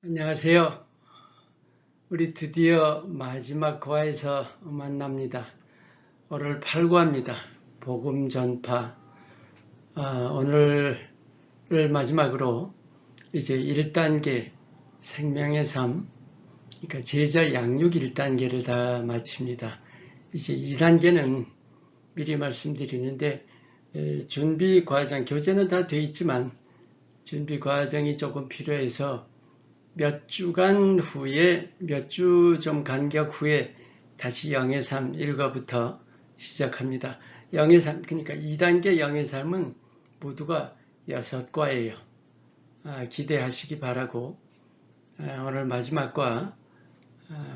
안녕하세요. 우리 드디어 마지막 과에서 만납니다. 오늘 8과입니다. 복음 전파. 오늘을 마지막으로 이제 1단계 생명의 삶, 그러니까 제자 양육 1단계를 다 마칩니다. 이제 2단계는 미리 말씀드리는데 준비 과정, 교재는 다 돼 있지만 준비 과정이 조금 필요해서 몇 주간 후에, 몇 주 좀 간격 후에 다시 영의 삶 1과부터 시작합니다. 영의 삶, 그러니까 2단계 영의 삶은 모두가 6과예요. 기대하시기 바라고, 오늘 마지막 과,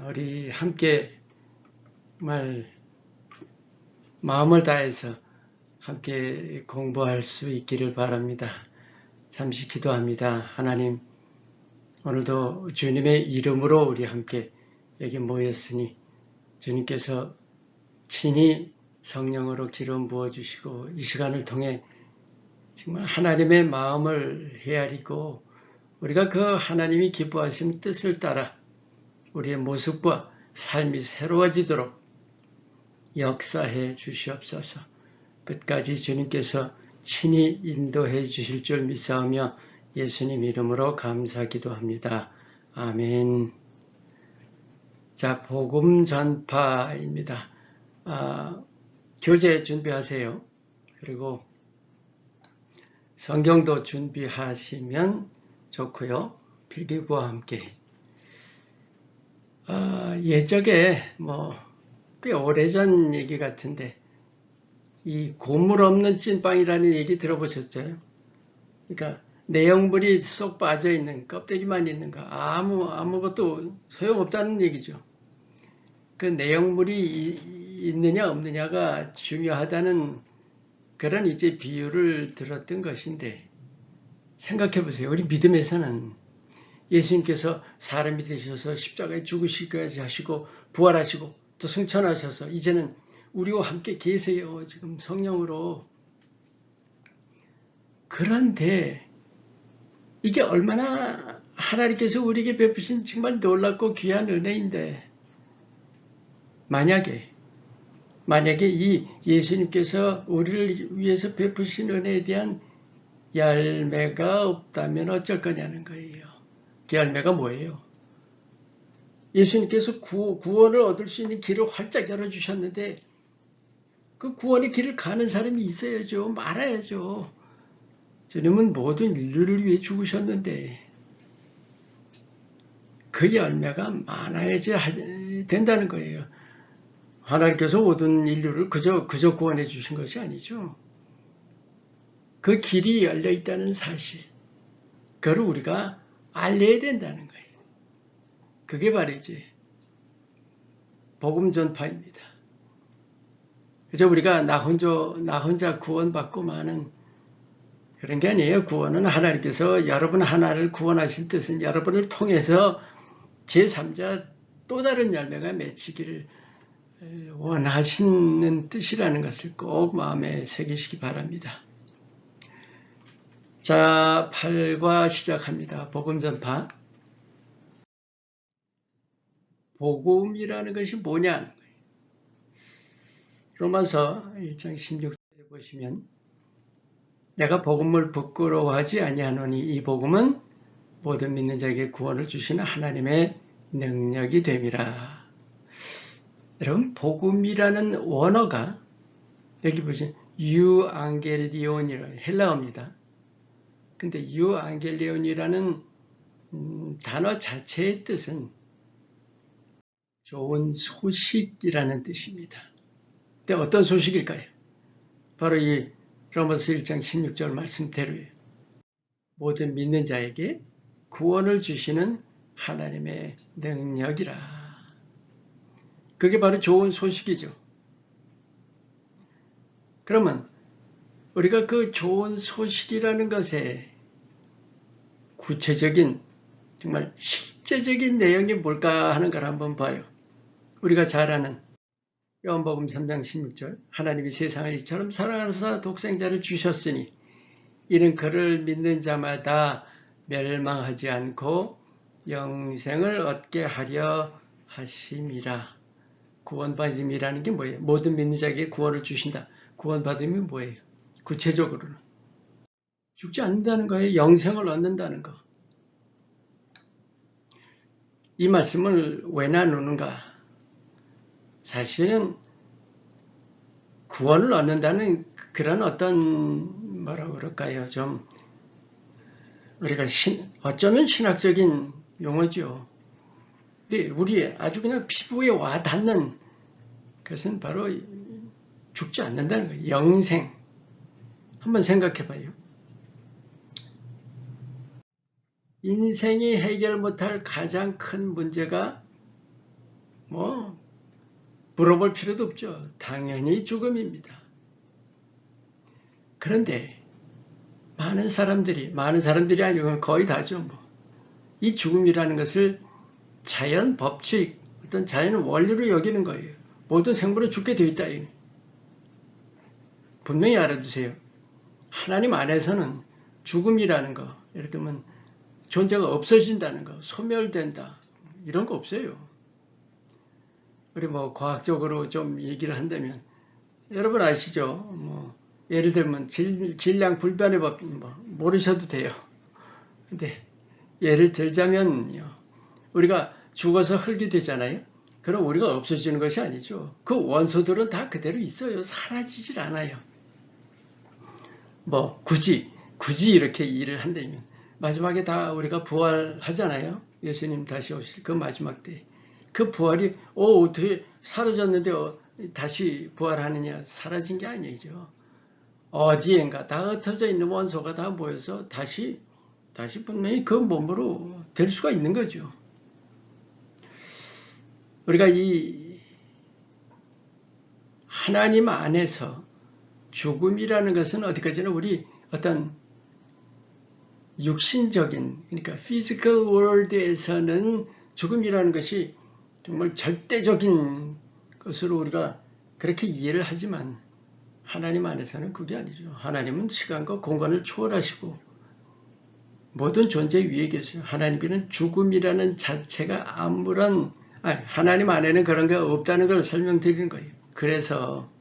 우리 함께 정말 마음을 다해서 함께 공부할 수 있기를 바랍니다. 잠시 기도합니다. 하나님, 오늘도 주님의 이름으로 우리 함께 여기 모였으니 주님께서 친히 성령으로 기름 부어주시고 이 시간을 통해 정말 하나님의 마음을 헤아리고 우리가 그 하나님이 기뻐하신 뜻을 따라 우리의 모습과 삶이 새로워지도록 역사해 주시옵소서. 끝까지 주님께서 친히 인도해 주실 줄 믿사오며 예수님 이름으로 감사기도 합니다. 아멘. 자, 복음 전파입니다. 교재 준비하세요. 그리고 성경도 준비하시면 좋고요. 필기구와 함께. 예적에 꽤 오래전 얘기 같은데 이 고물 없는 찐빵이라는 얘기 들어보셨죠? 그러니까 내용물이 쏙 빠져있는, 껍데기만 있는 거, 아무것도 소용없다는 얘기죠. 그 내용물이 있느냐 없느냐가 중요하다는 그런 이제 비유를 들었던 것인데, 생각해 보세요. 우리 믿음에서는 예수님께서 사람이 되셔서 십자가에 죽으시기까지 하시고, 부활하시고, 또 승천하셔서, 이제는 우리와 함께 계세요. 지금 성령으로. 그런데, 이게 얼마나 하나님께서 우리에게 베푸신 정말 놀랍고 귀한 은혜인데 만약에 이 예수님께서 우리를 위해서 베푸신 은혜에 대한 열매가 없다면 어쩔 거냐는 거예요. 그 열매가 뭐예요? 예수님께서 구원을 얻을 수 있는 길을 활짝 열어주셨는데 그 구원의 길을 가는 사람이 있어야죠. 말아야죠. 주님은 모든 인류를 위해 죽으셨는데 그 열매가 많아야지 된다는 거예요. 하나님께서 모든 인류를 그저 구원해 주신 것이 아니죠. 그 길이 열려 있다는 사실, 그걸 우리가 알려야 된다는 거예요. 그게 바로 이제 복음 전파입니다. 그저 우리가 나 혼자 구원받고 마는 그런 게 아니에요. 구원은 하나님께서 여러분 하나를 구원하신 뜻은 여러분을 통해서 제3자 또 다른 열매가 맺히기를 원하시는 뜻이라는 것을 꼭 마음에 새기시기 바랍니다. 자, 8과 시작합니다. 복음 전파. 복음이라는 것이 뭐냐? 로마서 1장 16절에 보시면 내가 복음을 부끄러워하지 아니하노니 이 복음은 모든 믿는 자에게 구원을 주시는 하나님의 능력이 됨이라. 여러분, 복음이라는 원어가 여기 보시면 유앙겔리온이라 헬라어입니다. 근데 유앙겔리온이라는 단어 자체의 뜻은 좋은 소식이라는 뜻입니다. 근데 어떤 소식일까요? 바로 이 로마서 1장 16절 말씀대로예요. 모든 믿는 자에게 구원을 주시는 하나님의 능력이라. 그게 바로 좋은 소식이죠. 그러면 우리가 그 좋은 소식이라는 것에 구체적인 정말 실제적인 내용이 뭘까 하는 걸 한번 봐요. 우리가 잘 아는 요한복음 3장 16절 하나님이 세상을 이처럼 사랑하사 독생자를 주셨으니 이는 그를 믿는 자마다 멸망하지 않고 영생을 얻게 하려 하심이라. 구원받음이라는 게 뭐예요? 모든 믿는 자에게 구원을 주신다. 구원받음이 뭐예요? 구체적으로는 죽지 않는다는 거예요. 영생을 얻는다는 거. 이 말씀을 왜 나누는가? 사실은 구원을 얻는다는 그런 어떤 뭐라고 그럴까요? 좀 우리가 어쩌면 신학적인 용어죠. 근데 우리 아주 그냥 피부에 와 닿는 것은 바로 죽지 않는다는 거예요. 영생. 한번 생각해 봐요. 인생이 해결 못할 가장 큰 문제가 물어볼 필요도 없죠. 당연히 죽음입니다. 그런데 많은 사람들이 아니고 거의 다죠. 이 죽음이라는 것을 자연 법칙, 어떤 자연 원리로 여기는 거예요. 모든 생물은 죽게 되어 있다. 분명히 알아두세요. 하나님 안에서는 죽음이라는 거, 예를 들면 존재가 없어진다는 거, 소멸된다, 이런 거 없어요. 우리 과학적으로 좀 얘기를 한다면, 여러분 아시죠? 예를 들면 질량 불변의 법 모르셔도 돼요. 근데 예를 들자면요, 우리가 죽어서 흙이 되잖아요. 그럼 우리가 없어지는 것이 아니죠. 그 원소들은 다 그대로 있어요. 사라지질 않아요. 굳이 이렇게 일을 한다면 마지막에 다 우리가 부활하잖아요. 예수님 다시 오실 그 마지막 때. 그 부활이 어떻게 사라졌는데 다시 부활하느냐? 사라진 게 아니죠. 어디엔가 다 흩어져 있는 원소가 다 모여서 다시 분명히 그 몸으로 될 수가 있는 거죠. 우리가 이 하나님 안에서 죽음이라는 것은 어디까지나 우리 어떤 육신적인, 그러니까 physical world에서는 죽음이라는 것이 정말 절대적인 것으로 우리가 그렇게 이해를 하지만 하나님 안에서는 그게 아니죠. 하나님은 시간과 공간을 초월하시고 모든 존재 위에 계세요. 하나님께는 죽음이라는 자체가 하나님 안에는 그런 게 없다는 걸 설명드리는 거예요. 그래서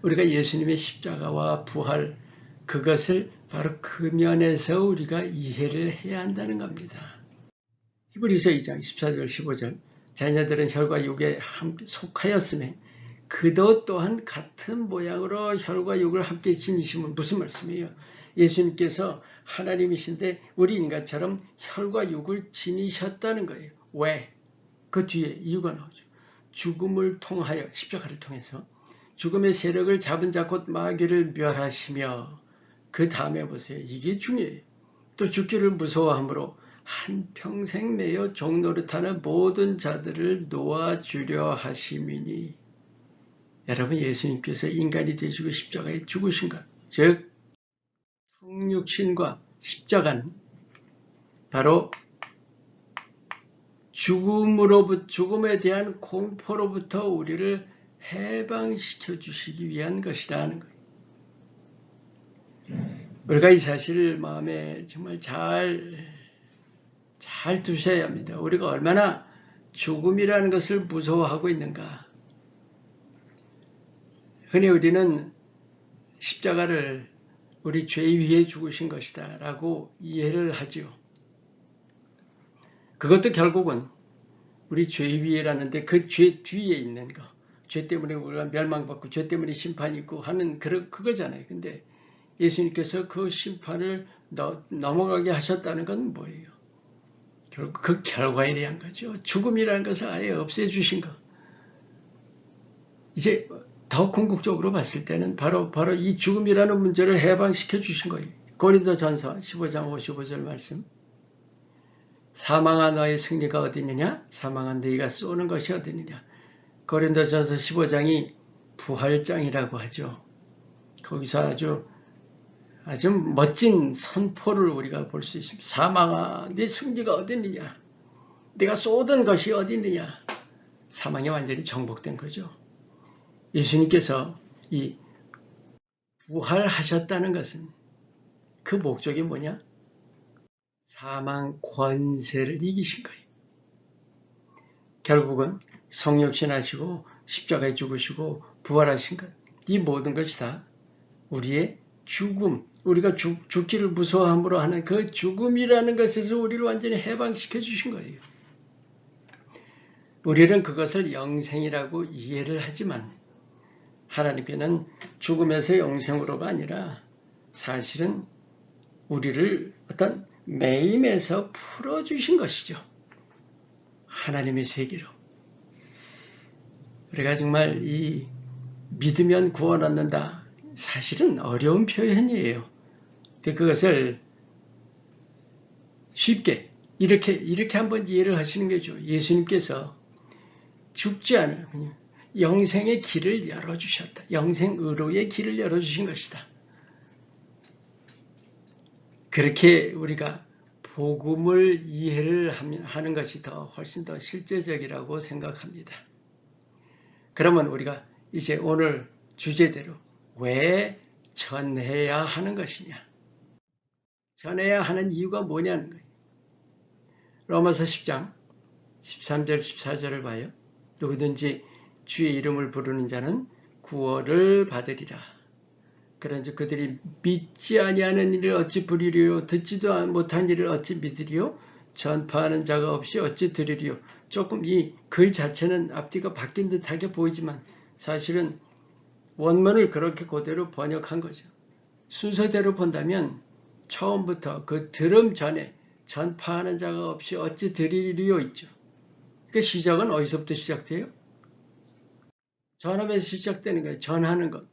우리가 예수님의 십자가와 부활, 그것을 바로 그 면에서 우리가 이해를 해야 한다는 겁니다. 히브리서 2장 14절 15절 자녀들은 혈과 육에 속하였음에 그도 또한 같은 모양으로 혈과 육을 함께 지니시면 무슨 말씀이에요? 예수님께서 하나님이신데 우리 인간처럼 혈과 육을 지니셨다는 거예요. 왜? 그 뒤에 이유가 나오죠. 죽음을 통하여, 십자가를 통해서 죽음의 세력을 잡은 자 곧 마귀를 멸하시며, 그 다음에 보세요. 이게 중요해요. 또 죽기를 무서워하므로 한평생 매여 종노릇하는 모든 자들을 놓아주려 하심이니. 여러분, 예수님께서 인간이 되시고 십자가에 죽으신 것, 즉 성육신과 십자가는 바로 죽음에 대한 공포로부터 우리를 해방시켜 주시기 위한 것이라는 거예요. 우리가 이 사실을 마음에 정말 잘 두셔야 합니다. 우리가 얼마나 죽음이라는 것을 무서워하고 있는가. 흔히 우리는 십자가를 우리 죄 위에 죽으신 것이다 라고 이해를 하죠. 그것도 결국은 우리 죄 위에라는데 그 죄 뒤에 있는 거, 죄 때문에 우리가 멸망받고 죄 때문에 심판이 있고 하는 그거잖아요. 근데 예수님께서 그 심판을 넘어가게 하셨다는 건 뭐예요? 결국 그 결과에 대한 거죠. 죽음이라는 것을 아예 없애주신 거. 이제 더 궁극적으로 봤을 때는 바로 이 죽음이라는 문제를 해방시켜 주신 거예요. 고린도전서 15장 55절 말씀. 사망아 너의 승리가 어디 있느냐? 사망한 너희가 쏘는 것이 어디 있느냐? 고린도전서 15장이 부활장이라고 하죠. 거기서 아주 멋진 선포를 우리가 볼 수 있습니다. 사망아 네 승리가 어디 있느냐? 네가 쏘던 것이 어디 있느냐? 사망이 완전히 정복된 거죠. 예수님께서 이 부활하셨다는 것은 그 목적이 뭐냐? 사망 권세를 이기신 거예요. 결국은 성육신하시고 십자가에 죽으시고 부활하신 것, 이 모든 것이 다 우리의 죽음, 우리가 죽기를 무서워함으로 하는 그 죽음이라는 것에서 우리를 완전히 해방시켜 주신 거예요. 우리는 그것을 영생이라고 이해를 하지만 하나님께는 죽음에서 영생으로가 아니라 사실은 우리를 어떤 매임에서 풀어주신 것이죠. 하나님의 세계로. 우리가 정말 이 믿으면 구원 얻는다. 사실은 어려운 표현이에요. 근데 그것을 쉽게 이렇게 한번 이해를 하시는 거죠. 예수님께서 죽지 않을 영생의 길을 열어주셨다. 영생의로의 길을 열어주신 것이다. 그렇게 우리가 복음을 이해를 하는 것이 훨씬 더 실제적이라고 생각합니다. 그러면 우리가 이제 오늘 주제대로 왜 전해야 하는 것이냐? 전해야 하는 이유가 뭐냐는 거예요. 로마서 10장 13절 14절을 봐요. 누구든지 주의 이름을 부르는 자는 구원을 받으리라. 그런즉 그들이 믿지 아니하는 일을 어찌 부리리요? 듣지도 못한 일을 어찌 믿으리요? 전파하는 자가 없이 어찌 들으리요? 조금 이 글 자체는 앞뒤가 바뀐 듯하게 보이지만 사실은 원문을 그렇게 그대로 번역한 거죠. 순서대로 본다면 처음부터 그 들음 전에 전파하는 자가 없이 어찌 들으리요 있죠. 그 시작은 어디서부터 시작돼요? 전함에서 시작되는 거예요. 전하는 것.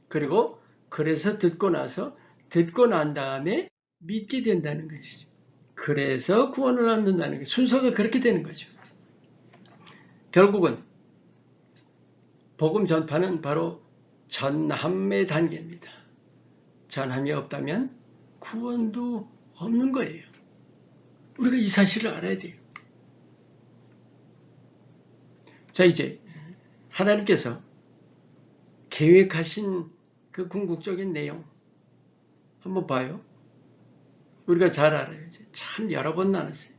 그리고 그래서 듣고 난 다음에 믿게 된다는 것이죠. 그래서 구원을 얻는다는 거예요. 순서가 그렇게 되는 거죠. 결국은 복음 전파는 바로 전함의 단계입니다. 전함이 없다면 구원도 없는 거예요. 우리가 이 사실을 알아야 돼요. 자, 이제 하나님께서 계획하신 그 궁극적인 내용 한번 봐요. 우리가 잘 알아요. 참 여러 번 나눴어요.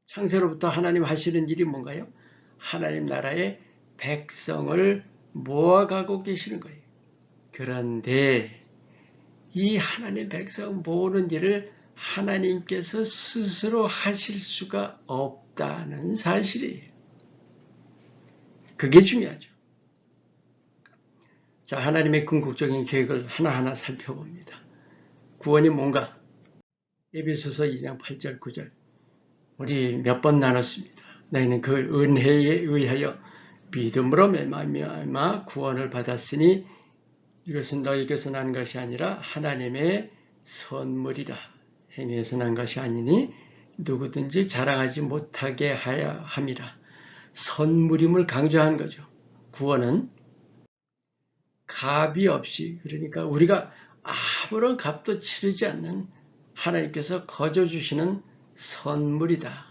창세로부터 하나님 하시는 일이 뭔가요? 하나님 나라의 백성을 모아가고 계시는 거예요. 그런데 이 하나님 백성 모으는 일을 하나님께서 스스로 하실 수가 없다는 사실이에요. 그게 중요하죠. 자, 하나님의 궁극적인 계획을 하나하나 살펴봅니다. 구원이 뭔가? 에베소서 2장 8절 9절 우리 몇 번 나눴습니다. 너희는 그 은혜에 의하여 믿음으로 말미암아 구원을 받았으니 이것은 너희에게서 난 것이 아니라 하나님의 선물이라. 행위에서 난 것이 아니니 누구든지 자랑하지 못하게 하야 함이라. 선물임을 강조한 거죠. 구원은 값이 없이, 그러니까 우리가 아무런 값도 치르지 않는 하나님께서 거저 주시는 선물이다.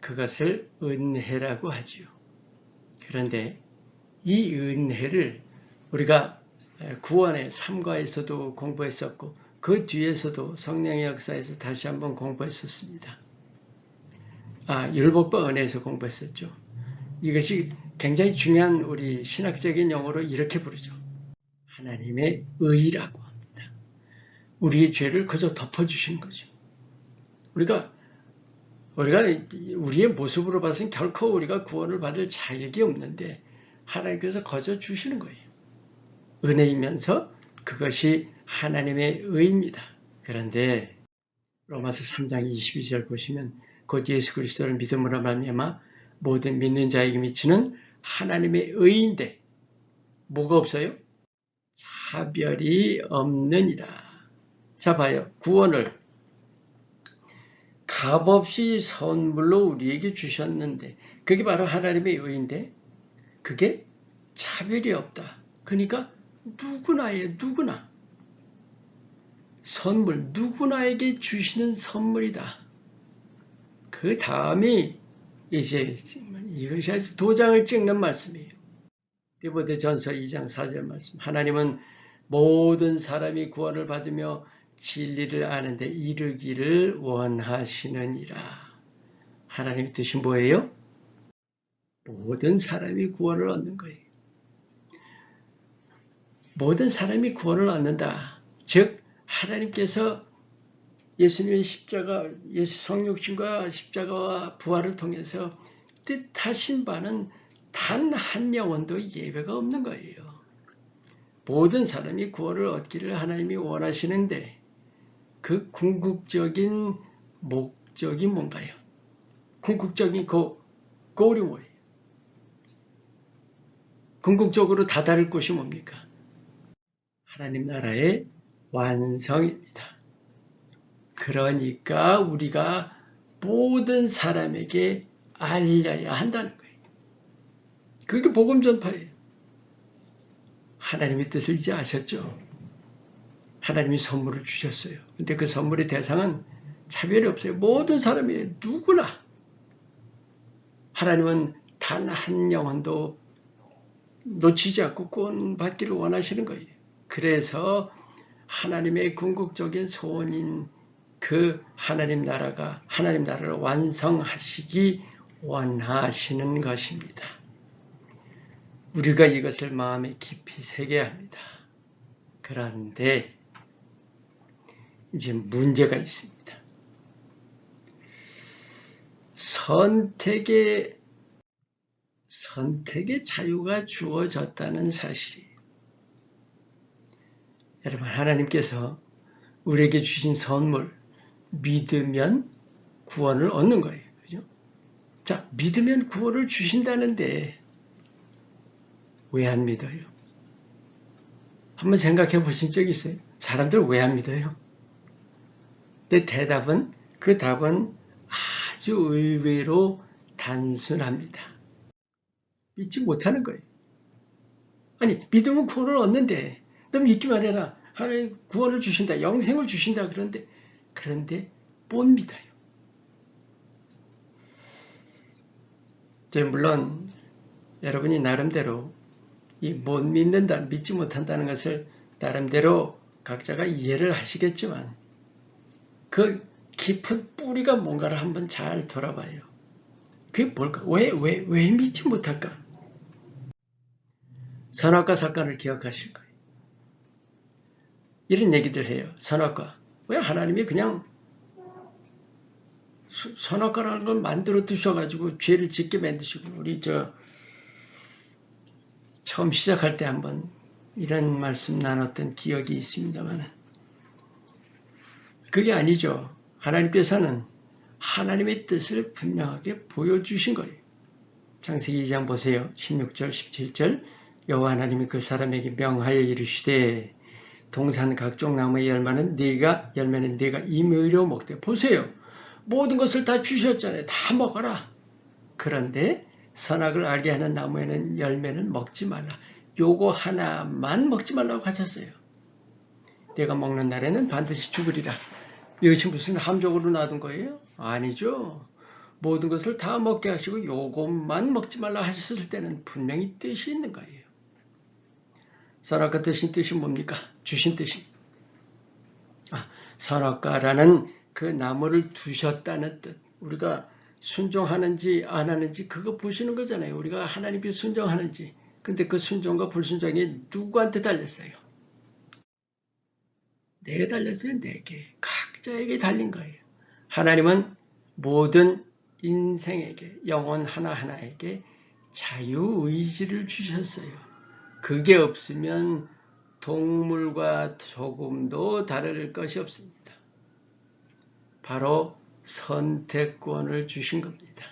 그것을 은혜라고 하지요. 그런데 이 은혜를 우리가 구원의 3과에서도 공부했었고 그 뒤에서도 성령의 역사에서 다시 한번 공부했었습니다. 율법과 은혜에서 공부했었죠. 이것이 굉장히 중요한 우리 신학적인 용어로 이렇게 부르죠. 하나님의 의라고 합니다. 우리의 죄를 그저 덮어주시는 거죠. 우리가 우리의 모습으로 봐서는 결코 우리가 구원을 받을 자격이 없는데 하나님께서 거저 주시는 거예요. 은혜이면서 그것이 하나님의 의입니다. 그런데 로마서 3장 22절 보시면 곧 예수 그리스도를 믿음으로 말미암아 모든 믿는 자에게 미치는 하나님의 의인데 뭐가 없어요? 차별이 없느니라. 자 봐요. 구원을 값없이 선물로 우리에게 주셨는데 그게 바로 하나님의 의인데 그게 차별이 없다. 그러니까 누구나 선물, 누구나에게 주시는 선물이다. 그 다음이 이제 이것이 아주 도장을 찍는 말씀이에요. 디모데전서 2장 4절 말씀. 하나님은 모든 사람이 구원을 받으며 진리를 아는데 이르기를 원하시느니라. 하나님의 뜻이 뭐예요? 모든 사람이 구원을 얻는 거예요. 모든 사람이 구원을 얻는다. 즉 하나님께서 예수님의 십자가, 예수 성육신과 십자가와 부활을 통해서 뜻하신 바는 단 한 영혼도 예외가 없는 거예요. 모든 사람이 구원을 얻기를 하나님이 원하시는데 그 궁극적인 목적이 뭔가요? 궁극적인 goal이 뭐예요? 궁극적으로 다다를 곳이 뭡니까? 하나님 나라의 완성입니다. 그러니까 우리가 모든 사람에게 알려야 한다는 거예요. 그게 복음 전파예요. 하나님의 뜻을 이제 아셨죠? 하나님이 선물을 주셨어요. 근데 그 선물의 대상은 차별이 없어요. 모든 사람이 누구나. 하나님은 단 한 영혼도 놓치지 않고 구원받기를 원하시는 거예요. 그래서 하나님의 궁극적인 소원인 그 하나님 나라를 완성하시기 원하시는 것입니다. 우리가 이것을 마음에 깊이 새겨야 합니다. 그런데 이제 문제가 있습니다. 선택의 자유가 주어졌다는 사실이에요. 여러분, 하나님께서 우리에게 주신 선물, 믿으면 구원을 얻는 거예요. 그죠? 자, 믿으면 구원을 주신다는데 왜 안 믿어요? 한번 생각해 보신 적 있어요? 사람들 왜 안 믿어요? 근데 그 답은 아주 의외로 단순합니다. 믿지 못하는 거예요. 아니, 믿으면 구원을 얻는데, 너 믿기만 해라. 하나님 구원을 주신다. 영생을 주신다. 그런데 못 믿어요. 물론 여러분이 나름대로 이 못 믿는다, 믿지 못한다는 것을 나름대로 각자가 이해를 하시겠지만 그 깊은 뿌리가 뭔가를 한번 잘 돌아봐요. 그게 뭘까? 왜 믿지 못할까? 선악과 사건을 기억하실 거예요. 이런 얘기들 해요. 선악과. 왜 하나님이 그냥 선악과라는 걸 만들어 두셔가지고 죄를 짓게 만드시고, 우리 처음 시작할 때 한번 이런 말씀 나눴던 기억이 있습니다만, 그게 아니죠. 하나님께서는 하나님의 뜻을 분명하게 보여주신 거예요. 창세기 2장 보세요. 16절, 17절. 여호와 하나님이 그 사람에게 명하여 이르시되 동산 각종 나무의 열매는 네가 임의로 먹되. 보세요. 모든 것을 다 주셨잖아요. 다 먹어라. 그런데 선악을 알게 하는 나무에는 열매는 먹지 말라. 요거 하나만 먹지 말라고 하셨어요. 내가 먹는 날에는 반드시 죽으리라. 이것이 무슨 함정으로 놔둔 거예요? 아니죠. 모든 것을 다 먹게 하시고 요것만 먹지 말라 하셨을 때는 분명히 뜻이 있는 거예요. 선악과 뜻인 뜻이 뭡니까? 주신 뜻이. 선악과라는 그 나무를 두셨다는 뜻. 우리가 순종하는지 안 하는지 그거 보시는 거잖아요. 우리가 하나님께 순종하는지. 근데 그 순종과 불순종이 누구한테 달렸어요? 내게 달렸어요. 내게. 각자에게 달린 거예요. 하나님은 모든 인생에게, 영혼 하나하나에게 자유의지를 주셨어요. 그게 없으면 동물과 조금도 다를 것이 없습니다. 바로 선택권을 주신 겁니다.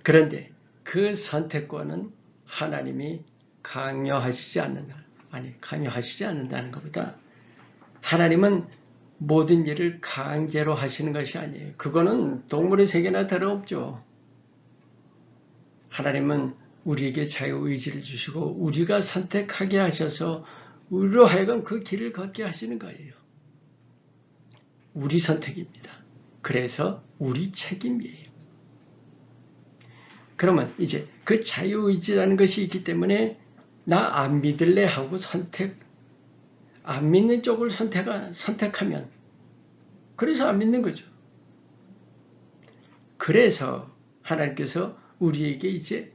그런데 그 선택권은 하나님이 강요하시지 않는다는 것보다 하나님은 모든 일을 강제로 하시는 것이 아니에요. 그거는 동물의 세계나 다름없죠. 하나님은 우리에게 자유의지를 주시고 우리가 선택하게 하셔서 우리로 하여금 그 길을 걷게 하시는 거예요. 우리 선택입니다. 그래서 우리 책임이에요. 그러면 이제 그 자유의지라는 것이 있기 때문에 나 안 믿을래 하고 선택 안 믿는 쪽을 선택하면 그래서 안 믿는 거죠. 그래서 하나님께서 우리에게 이제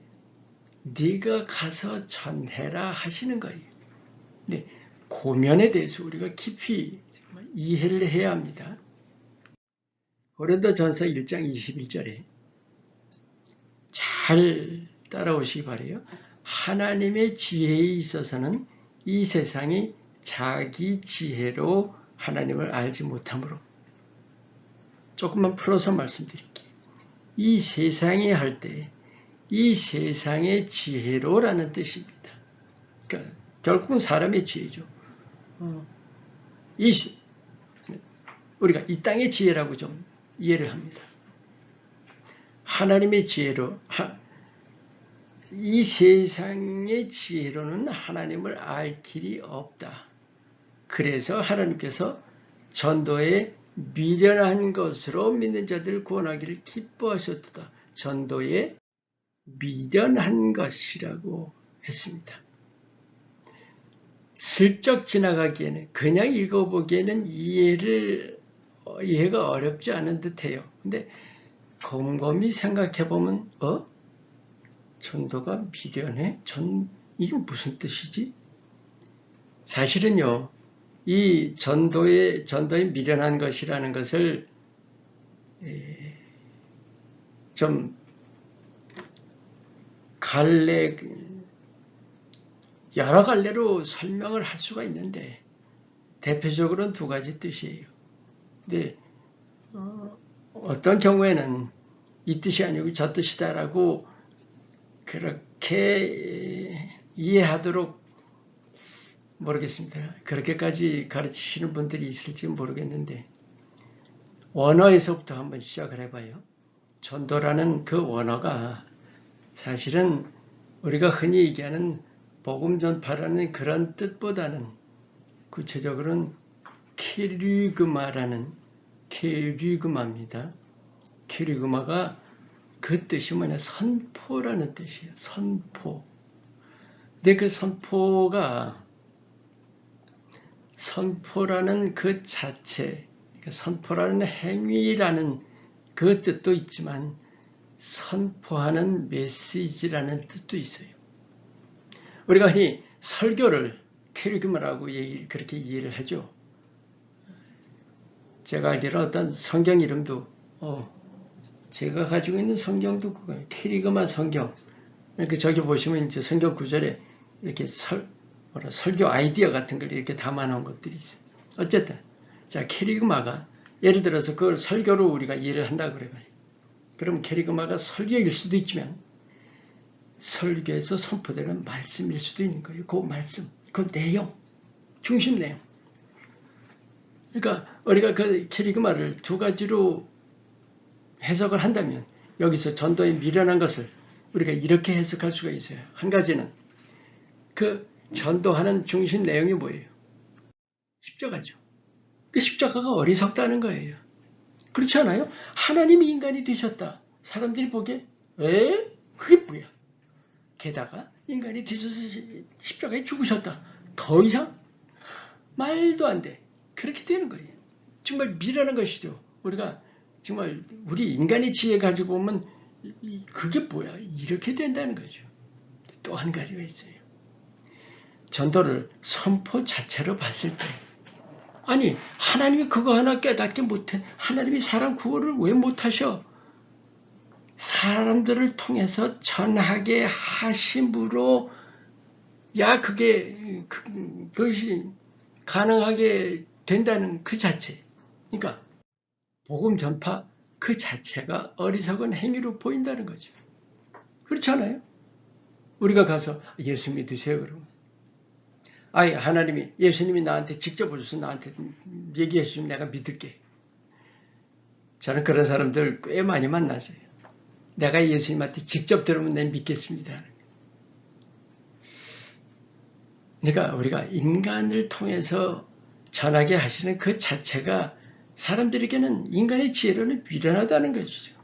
네가 가서 전해라 하시는 거예요. 네, 고면에 대해서 우리가 깊이 이해를 해야 합니다. 고린도전서 1장 21절에 잘 따라오시기 바라요. 하나님의 지혜에 있어서는 이 세상이 자기 지혜로 하나님을 알지 못하므로. 조금만 풀어서 말씀드릴게요. 이 세상이 할 때 이 세상의 지혜로라는 뜻입니다. 그러니까 결국은 사람의 지혜죠. 우리가 이 땅의 지혜라고 좀 이해를 합니다. 하나님의 지혜로, 이 세상의 지혜로는 하나님을 알 길이 없다. 그래서 하나님께서 전도에 미련한 것으로 믿는 자들을 구원하기를 기뻐하셨도다. 전도에 미련한 것이라고 했습니다. 슬쩍 지나가기에는, 그냥 읽어보기에는 이해가 어렵지 않은 듯해요. 근데 곰곰이 생각해보면 전도가 미련해? 이게 무슨 뜻이지? 사실은요, 이 전도에 미련한 것이라는 것을 좀 여러 갈래로 설명을 할 수가 있는데 대표적으로는 두 가지 뜻이에요. 근데 어떤 경우에는 이 뜻이 아니고 저 뜻이다라고 그렇게 이해하도록 모르겠습니다. 그렇게까지 가르치시는 분들이 있을지 모르겠는데 원어에서부터 한번 시작을 해봐요. 전도라는 그 원어가 사실은 우리가 흔히 얘기하는 복음 전파라는 그런 뜻보다는 구체적으로는 케리그마입니다. 케리그마가 그 뜻이 뭐냐? 선포라는 뜻이에요. 선포. 근데 그 선포라는 그 자체, 선포라는 행위라는 그 뜻도 있지만 선포하는 메시지라는 뜻도 있어요. 우리가 흔히 설교를 케리그마라고 그렇게 이해를 하죠. 제가 알기로 어떤 성경 이름도 제가 가지고 있는 성경도 그거예요. 케리그마 성경. 이렇게 저기 보시면 이제 성경 구절에 이렇게 설교 아이디어 같은 걸 이렇게 담아놓은 것들이 있어요. 어쨌든 자, 케리그마가 예를 들어서 그걸 설교로 우리가 이해를 한다고 그래요. 그럼 케리그마가 설교일 수도 있지만 설교에서 선포되는 말씀일 수도 있는 거예요. 그 말씀, 그 내용, 중심 내용. 그러니까 우리가 그 케리그마를 두 가지로 해석을 한다면 여기서 전도에 미련한 것을 우리가 이렇게 해석할 수가 있어요. 한 가지는 그 전도하는 중심 내용이 뭐예요? 십자가죠. 그 십자가가 어리석다는 거예요. 그렇지 않아요? 하나님이 인간이 되셨다. 사람들이 보기에 그게 뭐야? 게다가 인간이 되셔서 십자가에 죽으셨다. 더 이상 말도 안 돼. 그렇게 되는 거예요. 정말 미련한 것이죠. 우리가 정말 우리 인간의 지혜 가지고 보면 그게 뭐야? 이렇게 된다는 거죠. 또 한 가지가 있어요. 전도를 선포 자체로 봤을 때 아니 하나님이 그거 하나 깨닫게 못해? 하나님이 사람 구원을 왜 못하셔? 사람들을 통해서 전하게 하심으로 그것이 가능하게 된다는 그 자체. 그러니까 복음 전파 그 자체가 어리석은 행위로 보인다는 거죠. 그렇지 않아요? 우리가 가서 예수 믿으세요 그러면 예수님이 나한테 직접 오셔서 나한테 얘기해 주시면 내가 믿을게. 저는 그런 사람들 꽤 많이 만났어요. 내가 예수님한테 직접 들으면 내가 믿겠습니다. 그러니까 우리가 인간을 통해서 전하게 하시는 그 자체가 사람들에게는 인간의 지혜로는 미련하다는 것이죠.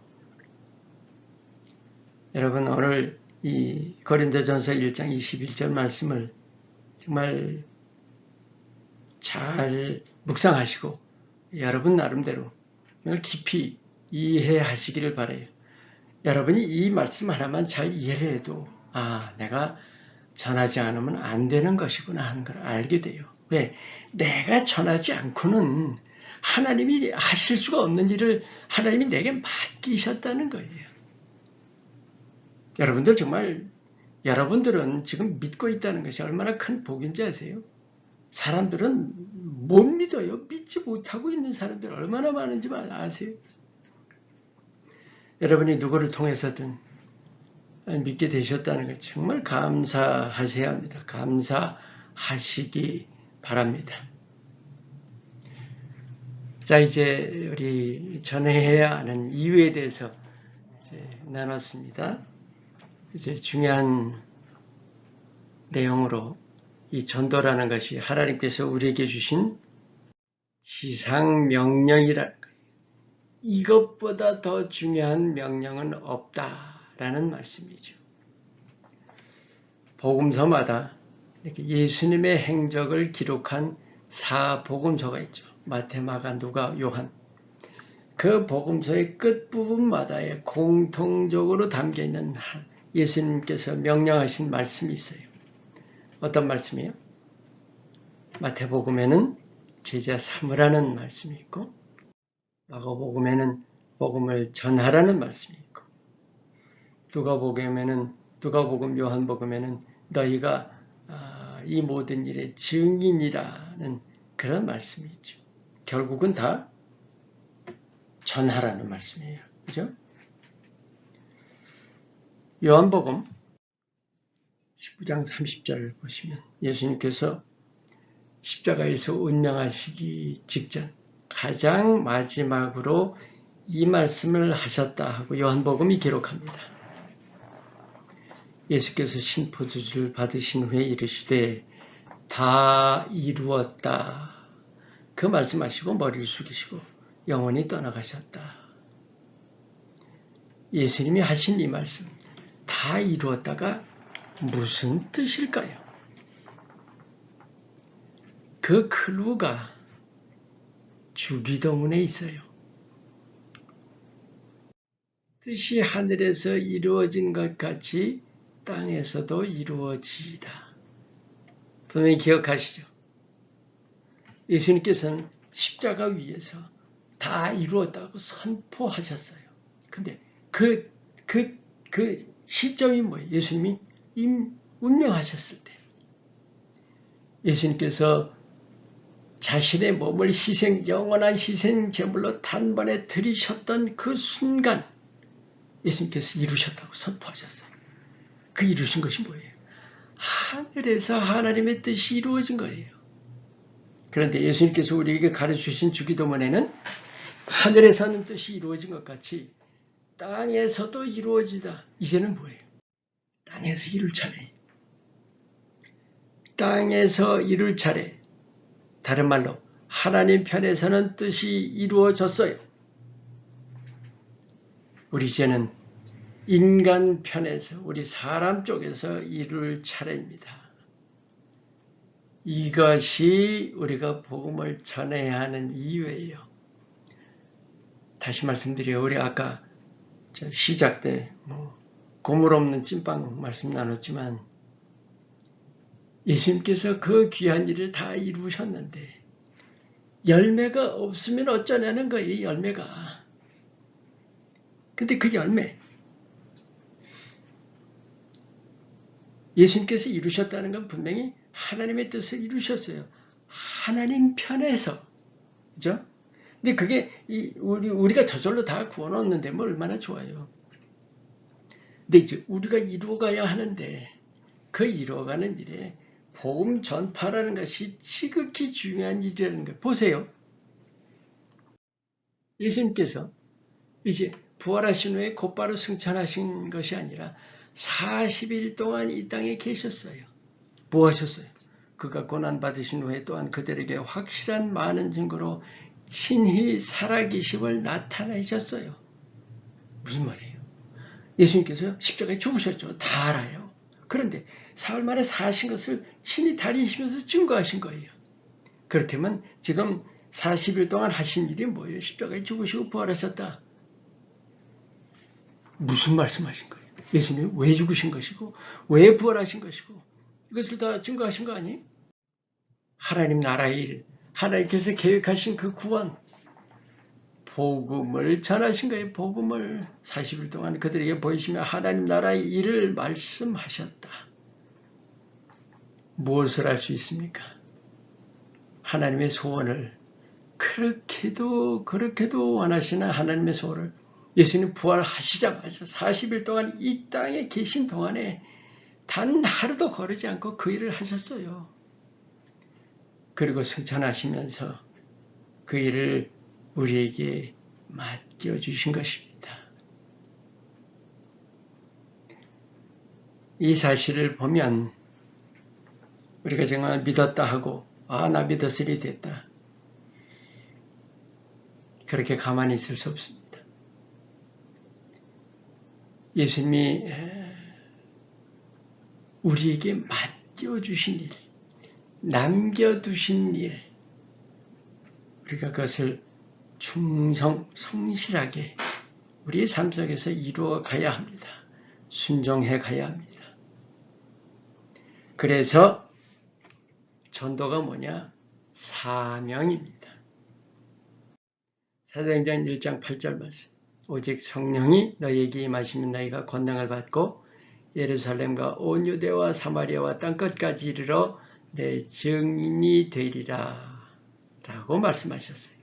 여러분 오늘 이 고린도전서 1장 21절 말씀을 정말 잘 묵상하시고 여러분 나름대로 이걸 깊이 이해하시기를 바라요. 여러분이 이 말씀 하나만 잘 이해를 해도 내가 전하지 않으면 안 되는 것이구나 하는 걸 알게 돼요. 왜? 내가 전하지 않고는 하나님이 하실 수가 없는 일을 하나님이 내게 맡기셨다는 거예요. 여러분들 정말 여러분들은 지금 믿고 있다는 것이 얼마나 큰 복인지 아세요? 사람들은 못 믿어요. 믿지 못하고 있는 사람들 얼마나 많은지 아세요? 여러분이 누구를 통해서든 믿게 되셨다는 것 정말 감사하셔야 합니다. 감사하시기 바랍니다. 자, 이제 우리 전해야 하는 이유에 대해서 이제 나눴습니다. 이제 중요한 내용으로 이 전도라는 것이 하나님께서 우리에게 주신 지상명령이라는 거예요. 이것보다 더 중요한 명령은 없다라는 말씀이죠. 복음서마다 이렇게 예수님의 행적을 기록한 4복음서가 있죠. 마태, 마가, 누가, 요한. 그 복음서의 끝부분마다에 공통적으로 담겨있는 예수님께서 명령하신 말씀이 있어요. 어떤 말씀이에요? 마태복음에는 제자 삼으라는 말씀이 있고, 마가복음에는 복음을 전하라는 말씀이 있고, 누가복음, 요한복음에는 너희가 이 모든 일의 증인이라는 그런 말씀이 있죠. 결국은 다 전하라는 말씀이에요. 그죠? 요한복음 19장 30절을 보시면 예수님께서 십자가에서 운명하시기 직전 가장 마지막으로 이 말씀을 하셨다 하고 요한복음이 기록합니다. 예수께서 신포도주를 받으신 후에 이르시되 다 이루었다. 그 말씀하시고 머리를 숙이시고 영원히 떠나가셨다. 예수님이 하신 이 말씀 다 이루었다가 무슨 뜻일까요? 그 클루가 주기도문에 있어요. 뜻이 하늘에서 이루어진 것 같이 땅에서도 이루어지이다. 분명히 기억하시죠? 예수님께서는 십자가 위에서 다 이루었다고 선포하셨어요. 근데 그 시점이 뭐예요? 예수님이 운명하셨을 때. 예수님께서 자신의 몸을 영원한 희생 제물로 단번에 드리셨던 그 순간 예수님께서 이루셨다고 선포하셨어요. 그 이루신 것이 뭐예요? 하늘에서 하나님의 뜻이 이루어진 거예요. 그런데 예수님께서 우리에게 가르쳐주신 주기도문에는 하늘에서 하는 뜻이 이루어진 것 같이 땅에서도 이루어지다. 이제는 뭐예요? 땅에서 이룰 차례. 땅에서 이룰 차례. 다른 말로 하나님 편에서는 뜻이 이루어졌어요. 우리 이제는 인간 편에서 우리 사람 쪽에서 이룰 차례입니다. 이것이 우리가 복음을 전해야 하는 이유예요. 다시 말씀드려요. 우리 아까 시작 때 고물 없는 찐빵 말씀 나눴지만 예수님께서 그 귀한 일을 다 이루셨는데 열매가 없으면 어쩌냐는 거예요. 열매가. 근데 그 열매 예수님께서 이루셨다는 건 분명히 하나님의 뜻을 이루셨어요. 하나님 편에서. 그죠? 근데 그게 우리가 저절로 다 구원 얻는데 뭐 얼마나 좋아요. 근데 이제 우리가 이루어가야 하는데 그 이루어가는 일에 복음 전파라는 것이 지극히 중요한 일이라는 거예요. 보세요. 예수님께서 이제 부활하신 후에 곧바로 승천하신 것이 아니라 40일 동안 이 땅에 계셨어요. 뭐 하셨어요? 그가 고난받으신 후에 또한 그들에게 확실한 많은 증거로 친히 살아계심을 나타내셨어요. 무슨 말이에요? 예수님께서 십자가에 죽으셨죠. 다 알아요. 그런데 사흘 만에 사신 것을 친히 다니시면서 증거하신 거예요. 그렇다면 지금 40일 동안 하신 일이 뭐예요? 십자가에 죽으시고 부활하셨다. 무슨 말씀하신 거예요? 예수님이 왜 죽으신 것이고 왜 부활하신 것이고 이것을 다 증거하신 거 아니에요? 하나님 나라의 일, 하나님께서 계획하신 그 구원, 복음을 전하신 거예요. 복음을 40일 동안 그들에게 보이시며 하나님 나라의 일을 말씀하셨다. 무엇을 할 수 있습니까? 하나님의 소원을 그렇게도 원하시는 하나님의 소원을 예수님 부활하시자마자 40일 동안 이 땅에 계신 동안에 단 하루도 거르지 않고 그 일을 하셨어요. 그리고 승천하시면서 그 일을 우리에게 맡겨주신 것입니다. 이 사실을 보면 우리가 정말 믿었다 하고 나 믿었으니 됐다. 그렇게 가만히 있을 수 없습니다. 예수님이 우리에게 맡겨주신 일, 남겨두신 일, 우리가 그것을 충성, 성실하게 우리의 삶 속에서 이루어 가야 합니다. 순종해 가야 합니다. 그래서 전도가 뭐냐? 사명입니다. 사도행전 1장 8절 말씀. 오직 성령이 너희에게 임하시면 너희가 권능을 받고 예루살렘과 온 유대와 사마리아와 땅끝까지 이르러 내 증인이 되리라 라고 말씀하셨어요.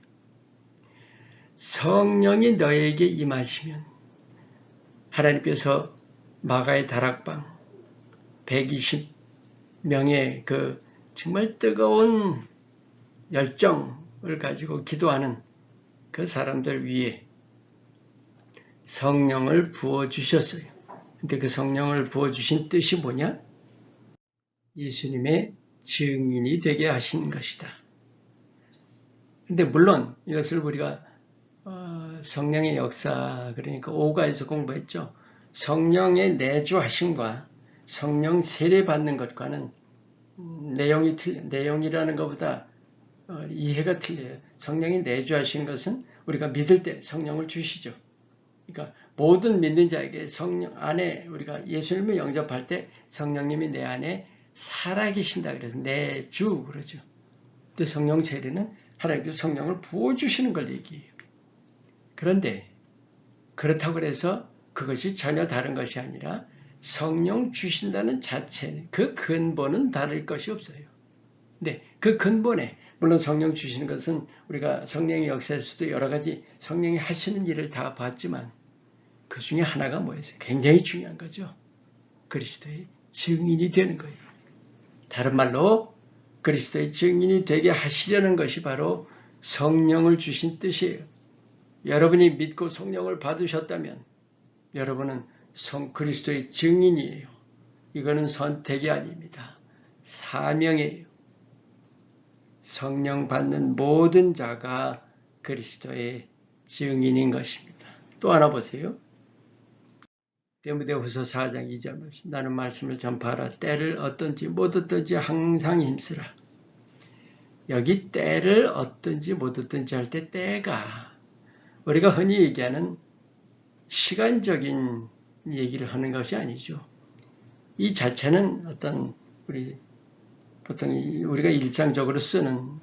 성령이 너희에게 임하시면 하나님께서 마가의 다락방 120명의 그 정말 뜨거운 열정을 가지고 기도하는 그 사람들 위에 성령을 부어주셨어요. 근데 그 성령을 부어주신 뜻이 뭐냐? 예수님의 증인이 되게 하신 것이다. 근데 물론 이것을 우리가 성령의 역사, 그러니까 오가에서 공부했죠. 성령의 내주하심과 성령 세례 받는 것과는 내용이라는 것보다 이해가 틀려요. 성령이 내주하신 것은 우리가 믿을 때 성령을 주시죠. 그러니까 모든 믿는 자에게 성령 안에 우리가 예수님을 영접할 때 성령님이 내 안에 살아계신다 그래서 내주 그러죠. 또 성령 세례는 하나님께서 성령을 부어주시는 걸 얘기해요. 그런데 그렇다고 해서 그것이 전혀 다른 것이 아니라 성령 주신다는 자체, 그 근본은 다를 것이 없어요. 근데 그 근본에 물론 성령 주시는 것은 우리가 성령의 역사에서도 여러 가지 성령이 하시는 일을 다 봤지만 그 중에 하나가 뭐였어요? 굉장히 중요한 거죠. 그리스도의 증인이 되는 거예요. 다른 말로 그리스도의 증인이 되게 하시려는 것이 바로 성령을 주신 뜻이에요. 여러분이 믿고 성령을 받으셨다면 여러분은 그리스도의 증인이에요. 이거는 선택이 아닙니다. 사명이에요. 성령 받는 모든 자가 그리스도의 증인인 것입니다. 또 하나 보세요. 디모데후서 4장 2절 말씀. 나는 말씀을 전파하라. 때를 어떤지 못 어떤지 항상 힘쓰라. 여기 때를 어떤지 못 어떤지 할 때 때가 우리가 흔히 얘기하는 시간적인 얘기를 하는 것이 아니죠. 이 자체는 어떤 보통 우리가 일상적으로 쓰는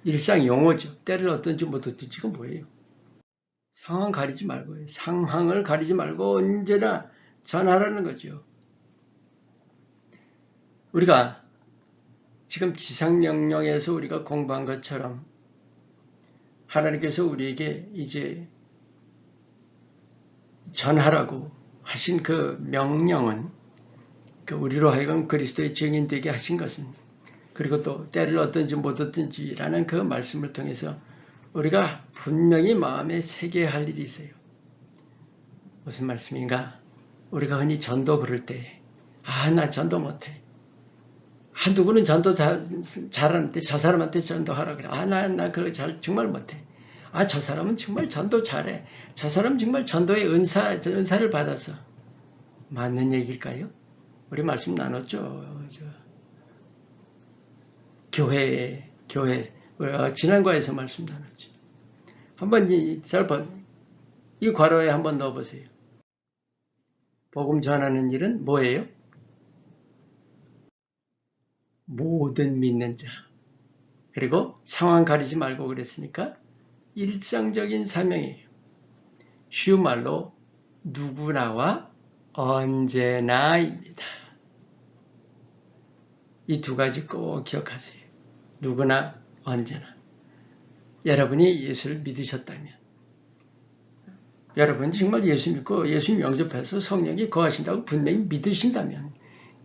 일상 용어죠. 때를 어떤지 못 어떤지가 뭐예요? 상황 가리지 말고요. 상황을 가리지 말고 언제나 전하라는 거죠. 우리가 지금 지상명령에서 우리가 공부한 것처럼 하나님께서 우리에게 이제 전하라고 하신 그 명령은 우리로 하여금 그리스도의 증인 되게 하신 것은 그리고 또 때를 어떤지 못 어떤지라는 그 말씀을 통해서 우리가 분명히 마음에 새겨야 할 일이 있어요. 무슨 말씀인가? 우리가 흔히 전도 그럴 때 나 전도 못해. 누구는 전도 잘하는데 저 사람한테 전도하라 그래. 나 그거 정말 못해. 저 사람은 정말 전도 잘해. 저 사람 정말 전도의 은사를 받아서. 맞는 얘기일까요? 우리 말씀 나눴죠. 교회에 교회. 지난과에서 말씀 나눴죠. 한번 잘 봐. 이 괄호에 한번 넣어보세요. 복음 전하는 일은 뭐예요? 모든 믿는 자. 그리고 상황 가리지 말고 그랬으니까 일상적인 사명이에요. 쉬운 말로 누구나와 언제나입니다. 이 두 가지 꼭 기억하세요. 누구나 언제나. 여러분이 예수를 믿으셨다면, 여러분이 정말 예수 믿고 예수 영접해서 성령이 거하신다고 분명히 믿으신다면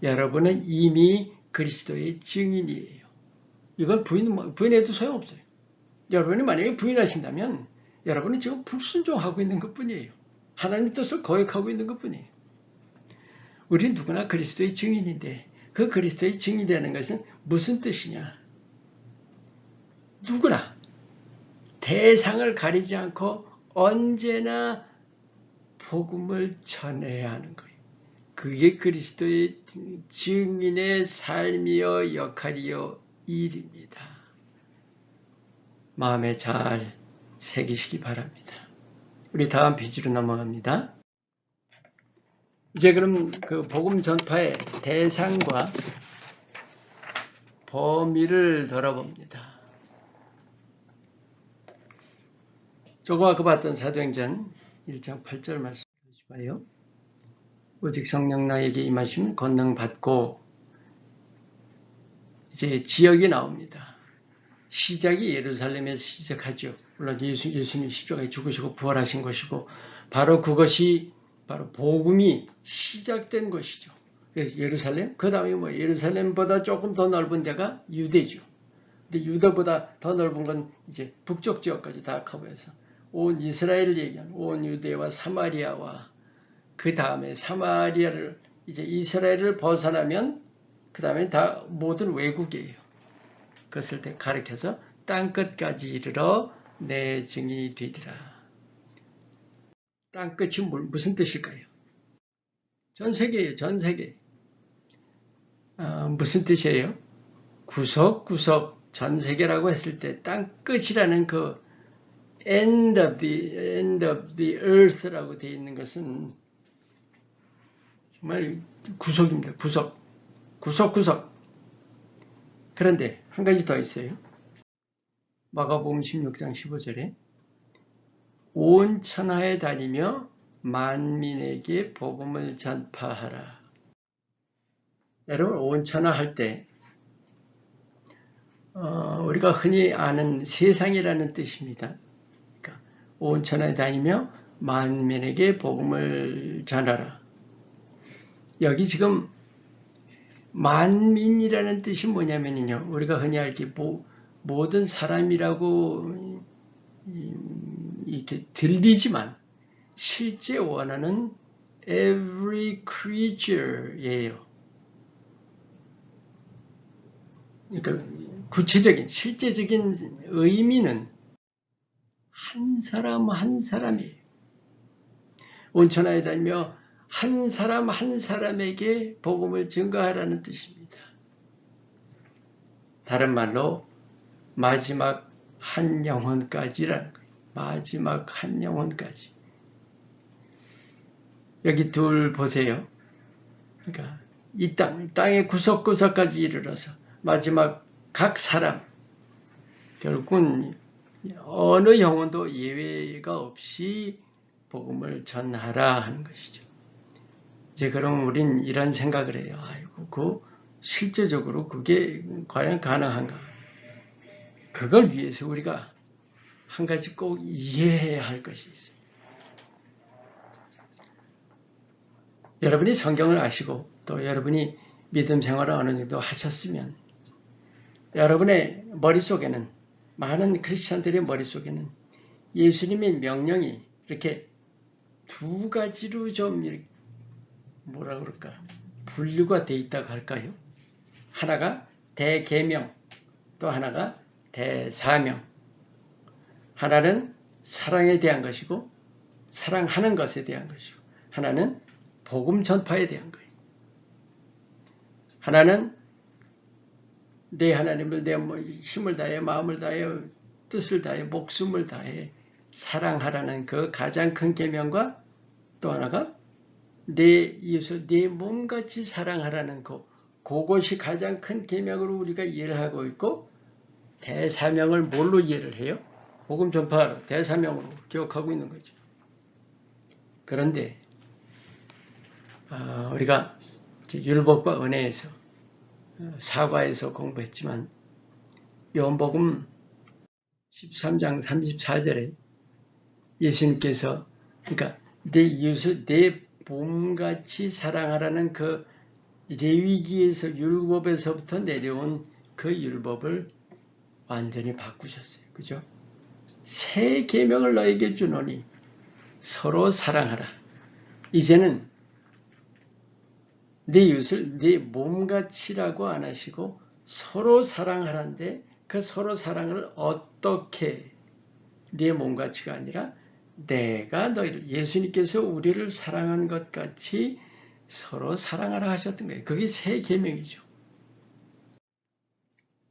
여러분은 이미 그리스도의 증인이에요. 이건 부인해도 소용없어요. 여러분이 만약에 부인하신다면 여러분은 지금 불순종하고 있는 것뿐이에요. 하나님 뜻을 거역하고 있는 것뿐이에요. 우리 누구나 그리스도의 증인인데 그 그리스도의 증인이라는 것은 무슨 뜻이냐? 누구나 대상을 가리지 않고 언제나 복음을 전해야 하는 거예요. 그게 그리스도의 증인의 삶이요 역할이요 일입니다. 마음에 잘 새기시기 바랍니다. 우리 다음 페이지로 넘어갑니다. 이제 그럼 그 복음 전파의 대상과 범위를 돌아봅니다. 조금 아까 봤던 사도행전 1장 8절 말씀 봐요. 오직 성령 나에게 임하시면 권능 받고 이제 지역이 나옵니다. 시작이 예루살렘에서 시작하죠. 물론 예수님 십자가에 죽으시고 부활하신 것이고 바로 그것이 바로 복음이 시작된 것이죠. 그래서 예루살렘, 그 다음에 예루살렘보다 조금 더 넓은 데가 유대죠. 근데 유다보다 더 넓은 건 이제 북쪽 지역까지 다 커버해서 온 이스라엘을 얘기하는 온 유대와 사마리아와 그 다음에 사마리아를 이제 이스라엘을 벗어나면 그 다음에 다 모든 외국이에요. 그것을 가리켜서 땅끝까지 이르러 내 증인이 되리라. 땅끝이 무슨 뜻일까요? 전 세계예요. 전 세계. 무슨 뜻이에요? 구석구석 전 세계라고 했을 때 땅끝이라는 그 end of the earth라고 되어 있는 것은 정말 구석입니다. 구석구석. 그런데 한 가지 더 있어요. 마가복음 16장 15절에 온 천하에 다니며 만민에게 복음을 전파하라. 여러분 온 천하 할 때 우리가 흔히 아는 세상이라는 뜻입니다. 그러니까 온 천하에 다니며 만민에게 복음을 전하라. 여기 지금 만민이라는 뜻이 뭐냐면요. 우리가 흔히 알기 모든 사람이라고 이렇게 들리지만 실제 원어는 every creature예요. 그러니까 구체적인 실제적인 의미는 한 사람 한 사람이에요. 온 천하에 다니며 한 사람 한 사람에게 복음을 증거하라는 뜻입니다. 다른 말로 마지막 한 영혼까지라는 거예요. 마지막 한 영혼까지. 여기 둘 보세요. 그러니까 이 땅의 구석구석까지 이르러서 마지막 각 사람, 결국은 어느 영혼도 예외가 없이 복음을 전하라 하는 것이죠. 이제 그럼 우린 이런 생각을 해요. 아이고, 실제적으로 그게 과연 가능한가? 그걸 위해서 우리가 한 가지 꼭 이해해야 할 것이 있어요. 여러분이 성경을 아시고 또 여러분이 믿음 생활을 어느 정도 하셨으면 여러분의 머릿속에는 많은 크리스찬들의 머릿속에는 예수님의 명령이 이렇게 두 가지로 좀 뭐라 그럴까 분류가 돼 있다고 할까요? 하나가 대계명, 또 하나가 대사명. 하나는 사랑에 대한 것이고 사랑하는 것에 대한 것이고 하나는 복음 전파에 대한 거예요. 하나는 내 하나님을 내 힘을 다해 마음을 다해 뜻을 다해 목숨을 다해 사랑하라는 그 가장 큰 계명과 또 하나가 내 이웃을 내 몸같이 사랑하라는 그것이 가장 큰 계명으로 우리가 이해를 하고 있고 대사명을 뭘로 이해를 해요? 복음 전파로 대사명으로 기억하고 있는 거죠. 그런데 우리가 율법과 은혜에서 사과에서 공부했지만 요한복음 13장 34절에 예수님께서 그러니까 내 이웃을 내 몸같이 사랑하라는 그 레위기에서 율법에서부터 내려온 그 율법을 완전히 바꾸셨어요. 그죠? 새 계명을 너에게 주노니 서로 사랑하라. 이제는 내 이웃을 내 몸같이라고 안 하시고 서로 사랑하라는데 그 서로 사랑을 어떻게 내 몸같이가 아니라 내가 너희를 예수님께서 우리를 사랑한 것 같이 서로 사랑하라 하셨던 거예요. 그게 새 계명이죠.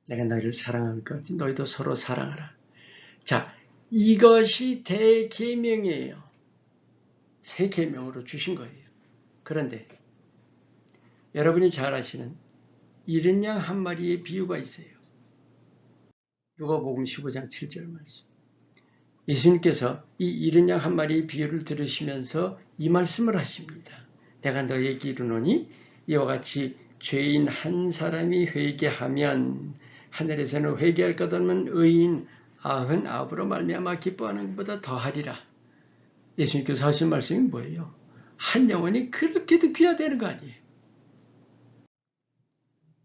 내가 너희를 사랑한 것 같이 너희도 서로 사랑하라. 자, 이것이 대계명이에요. 새 계명으로 주신 거예요. 그런데 여러분이 잘 아시는 이른 양 한 마리의 비유가 있어요. 누가복음 15장 7절 말씀. 예수님께서 이 이른 양 한 마리의 비유를 들으시면서 이 말씀을 하십니다. 내가 너에게 이르노니 이와 같이 죄인 한 사람이 회개하면 하늘에서는 회개할 것 없는 의인 99으로 말미암아 기뻐하는 것보다 더하리라. 예수님께서 하신 말씀이 뭐예요? 한 영혼이 그렇게도 귀하다는 거 아니에요.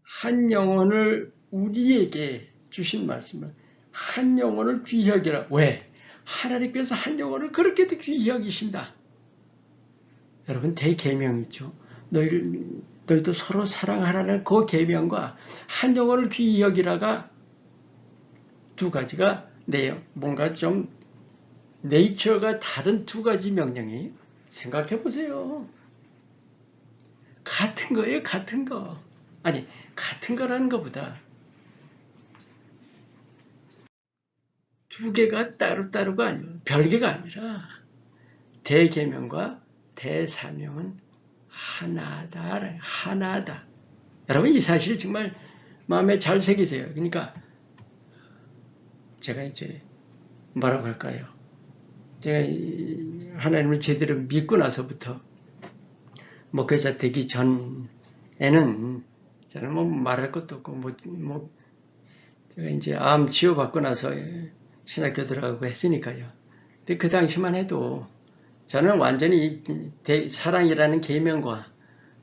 한 영혼을 우리에게 주신 말씀을 한 영혼을 귀히 여기라. 왜? 하나님께서 한 영혼을 그렇게도 귀히 여기신다. 여러분 대계명이죠. 너희도 서로 사랑하라는 그 계명과 한 영혼을 귀히 여기라가 두 가지가 뭔가 좀 네이처가 다른 두 가지 명령이에요. 생각해 보세요. 같은 거예요. 같은 거. 아니 같은 거라는 것보다 두 개가 따로따로가 아니고 별개가 아니라 대계명과 대사명은 하나다. 하나다. 여러분 이 사실 정말 마음에 잘 새기세요. 그러니까 제가 이제 뭐라고 할까요? 제가 하나님을 제대로 믿고 나서부터 목회자 되기 전에는 저는 뭐 말할 것도 없고 제가 이제 암 치료받고 나서 신학교 들어가고 했으니까요. 근데 그 당시만 해도 저는 완전히 사랑이라는 계명과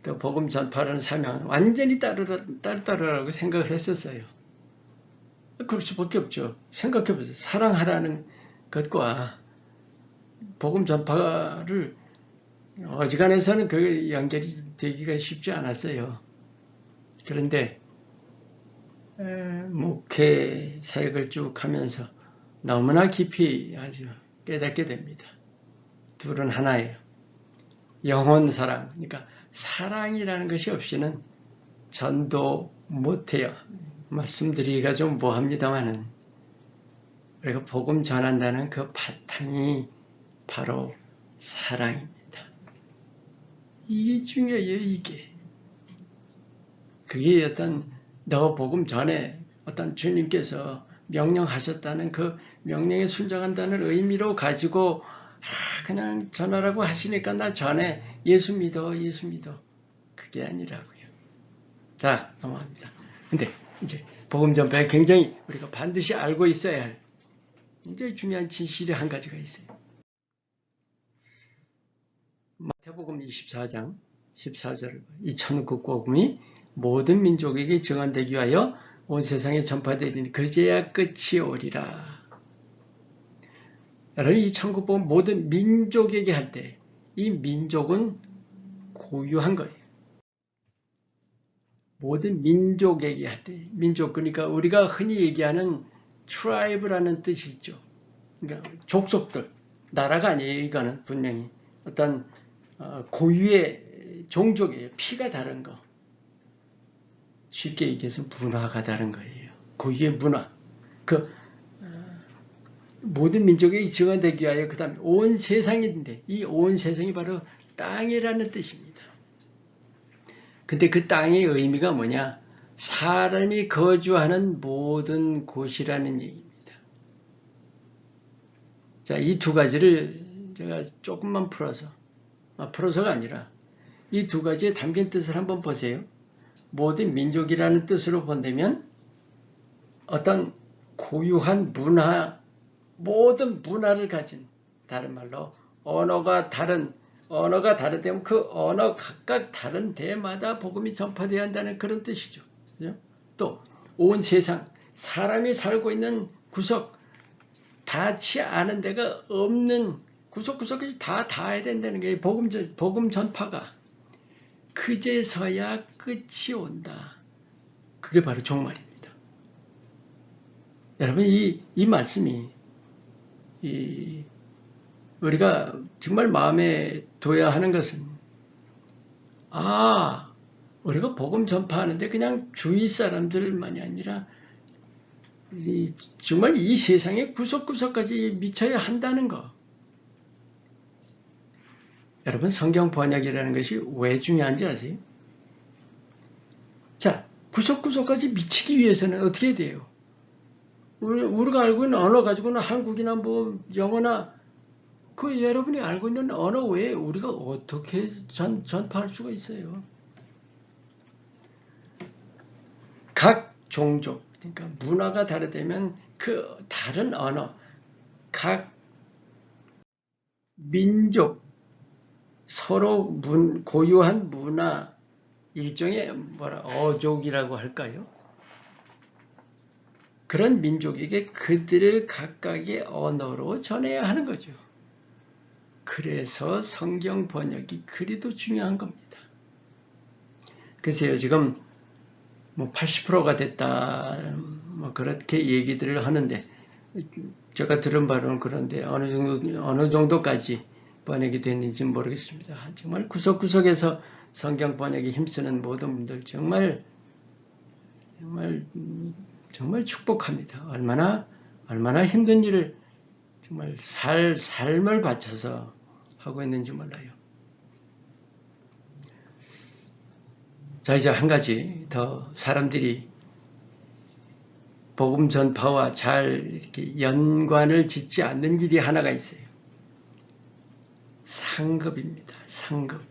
또 복음 전파라는 사명은 완전히 따로따로라고 생각을 했었어요. 그럴 수밖에 없죠. 생각해보세요. 사랑하라는 것과 복음 전파를 어지간해서는 그 연결이 되기가 쉽지 않았어요. 그런데 목회 사역을 쭉 하면서 너무나 깊이 아주 깨닫게 됩니다. 둘은 하나예요. 영혼 사랑. 그러니까 사랑이라는 것이 없이는 전도 못해요. 말씀드리기가 좀 뭐합니다만은 우리가 복음 전한다는 그 바탕이 바로 사랑입니다. 이게 중요해요. 이게. 그게 너 복음 전에 어떤 주님께서 명령하셨다는 그 명령에 순종한다는 의미로 가지고 그냥 전하라고 하시니까 나 전에 예수 믿어. 그게 아니라고요. 자, 넘어갑니다. 근데 이제 복음 전파에 굉장히 우리가 반드시 알고 있어야 할 굉장히 중요한 진실이 한 가지가 있어요. 마태복음 24장 14절을 이 천국복음이 모든 민족에게 증언되기 위하여 온 세상에 전파되리니 그제야 끝이 오리라. 여러분 이 천국복음 모든 민족에게 할 때 이 민족은 고유한 거예요. 모든 민족에게 할 때 민족 그러니까 우리가 흔히 얘기하는 트라이브라는 뜻이 있죠. 그러니까 족속들 나라가 아니에요. 이거는 분명히 어떤 고유의 종족이에요. 피가 다른 거. 쉽게 얘기해서 문화가 다른 거예요. 고유의 문화. 그 모든 민족이 증언되기 위하여 그 다음에 온 세상인데 이 온 세상이 바로 땅이라는 뜻입니다. 근데 그 땅의 의미가 뭐냐? 사람이 거주하는 모든 곳이라는 얘기입니다. 자, 이 두 가지를 제가 조금만 풀어서가 아니라 이 두 가지에 담긴 뜻을 한번 보세요. 모든 민족이라는 뜻으로 본다면 어떤 고유한 문화, 모든 문화를 가진, 다른 말로 언어가 다르다면 그 언어 각각 다른 데마다 복음이 전파되어야 한다는 그런 뜻이죠. 또 온 세상, 사람이 살고 있는 구석, 닿지 않은 데가 없는 구석구석이 다 닿아야 된다는 게 복음 전파가 그제서야 끝이 온다. 그게 바로 종말입니다. 여러분 이 말씀이 우리가 정말 마음에 둬야 하는 것은 우리가 복음 전파하는데 그냥 주위 사람들만이 아니라 정말 이 세상의 구석구석까지 미쳐야 한다는 거. 여러분 성경 번역이라는 것이 왜 중요한지 아세요? 자, 구석구석까지 미치기 위해서는 어떻게 돼요? 우리가 알고 있는 언어 가지고는 한국이나 뭐 영어나 그 여러분이 알고 있는 언어 외에 우리가 어떻게 전파할 수가 있어요? 각 종족, 그러니까 문화가 다르다면 그 다른 언어, 각 민족, 서로 고유한 문화, 일종의 어족이라고 할까요? 그런 민족에게 그들을 각각의 언어로 전해야 하는 거죠. 그래서 성경 번역이 그리도 중요한 겁니다. 글쎄요, 지금 뭐 80%가 됐다, 뭐 그렇게 얘기들을 하는데, 제가 들은 바로는 그런데 어느 정도까지 번역이 됐는지는 모르겠습니다. 정말 구석구석에서 성경 번역에 힘쓰는 모든 분들 정말 축복합니다. 얼마나 힘든 일을 정말 삶을 바쳐서 하고 있는지 몰라요. 자, 이제 한 가지 더 사람들이 복음 전파와 잘 이렇게 연관을 짓지 않는 일이 하나가 있어요. 상급입니다. 상급.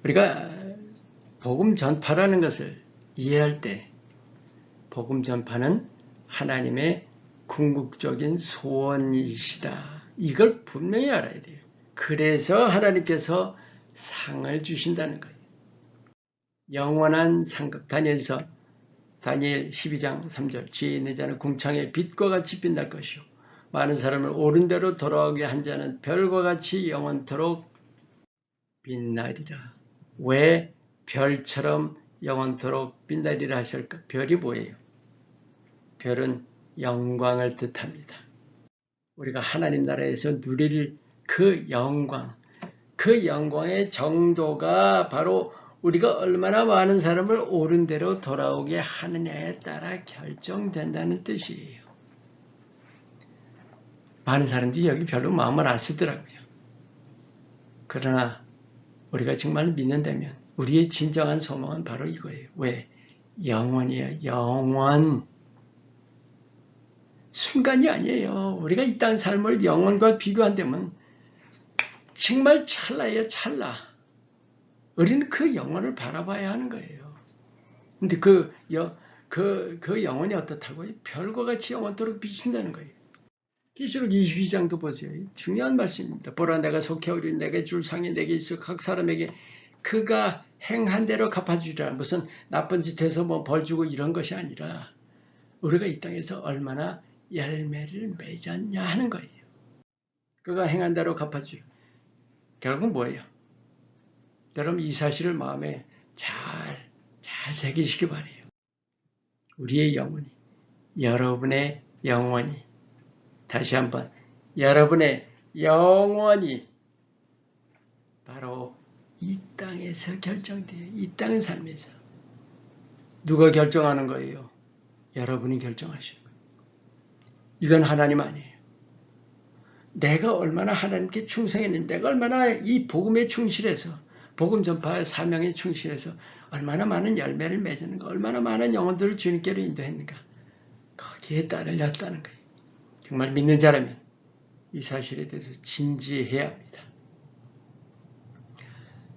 우리가 복음 전파라는 것을 이해할 때 복음 전파는 하나님의 궁극적인 소원이시다. 이걸 분명히 알아야 돼요. 그래서 하나님께서 상을 주신다는 거예요. 영원한 상급. 다니엘 12장 3절. 지혜 있는 자는 궁창에 빛과 같이 빛날 것이요 많은 사람을 옳은 대로 돌아오게 한 자는 별과 같이 영원토록 빛나리라. 왜 별처럼 영원토록 빛나리라 하실까? 별이 뭐예요? 별은 영광을 뜻합니다. 우리가 하나님 나라에서 누릴 그 영광, 그 영광의 정도가 바로 우리가 얼마나 많은 사람을 옳은 대로 돌아오게 하느냐에 따라 결정된다는 뜻이에요. 많은 사람들이 여기 별로 마음을 안 쓰더라고요. 그러나 우리가 정말 믿는다면 우리의 진정한 소망은 바로 이거예요. 왜? 영원이에요. 영원. 순간이 아니에요. 우리가 이 땅 삶을 영원과 비교한다면 정말 찰나예요. 찰나. 우리는 그 영혼을 바라봐야 하는 거예요. 근데 그 영혼이 어떻다고요? 별과 같이 영원토록 비춘다는 거예요. 계시록 22장도 보세요. 중요한 말씀입니다. 보라 내가 속해 오리 내게 줄 상이 내게 있어 각 사람에게 그가 행한 대로 갚아주리라. 무슨 나쁜 짓 해서 뭐 벌 주고 이런 것이 아니라 우리가 이 땅에서 얼마나 열매를 맺었냐 하는 거예요. 그가 행한 대로 갚아주리라. 결국 뭐예요? 여러분 이 사실을 마음에 잘 새기시기 바래요. 우리의 영혼이, 여러분의 영혼이, 다시 한번 여러분의 영혼이 바로 이 땅에서 결정돼요. 이 땅의 삶에서. 누가 결정하는 거예요? 여러분이 결정하시는 거예요. 이건 하나님 아니에요. 내가 얼마나 하나님께 충성했는데, 내가 얼마나 이 복음에 충실해서, 복음 전파의 사명에 충실해서 얼마나 많은 열매를 맺었는가, 얼마나 많은 영혼들을 주님께로 인도했는가. 거기에 따르렸다는 거예요. 정말 믿는 자라면 이 사실에 대해서 진지해야 합니다.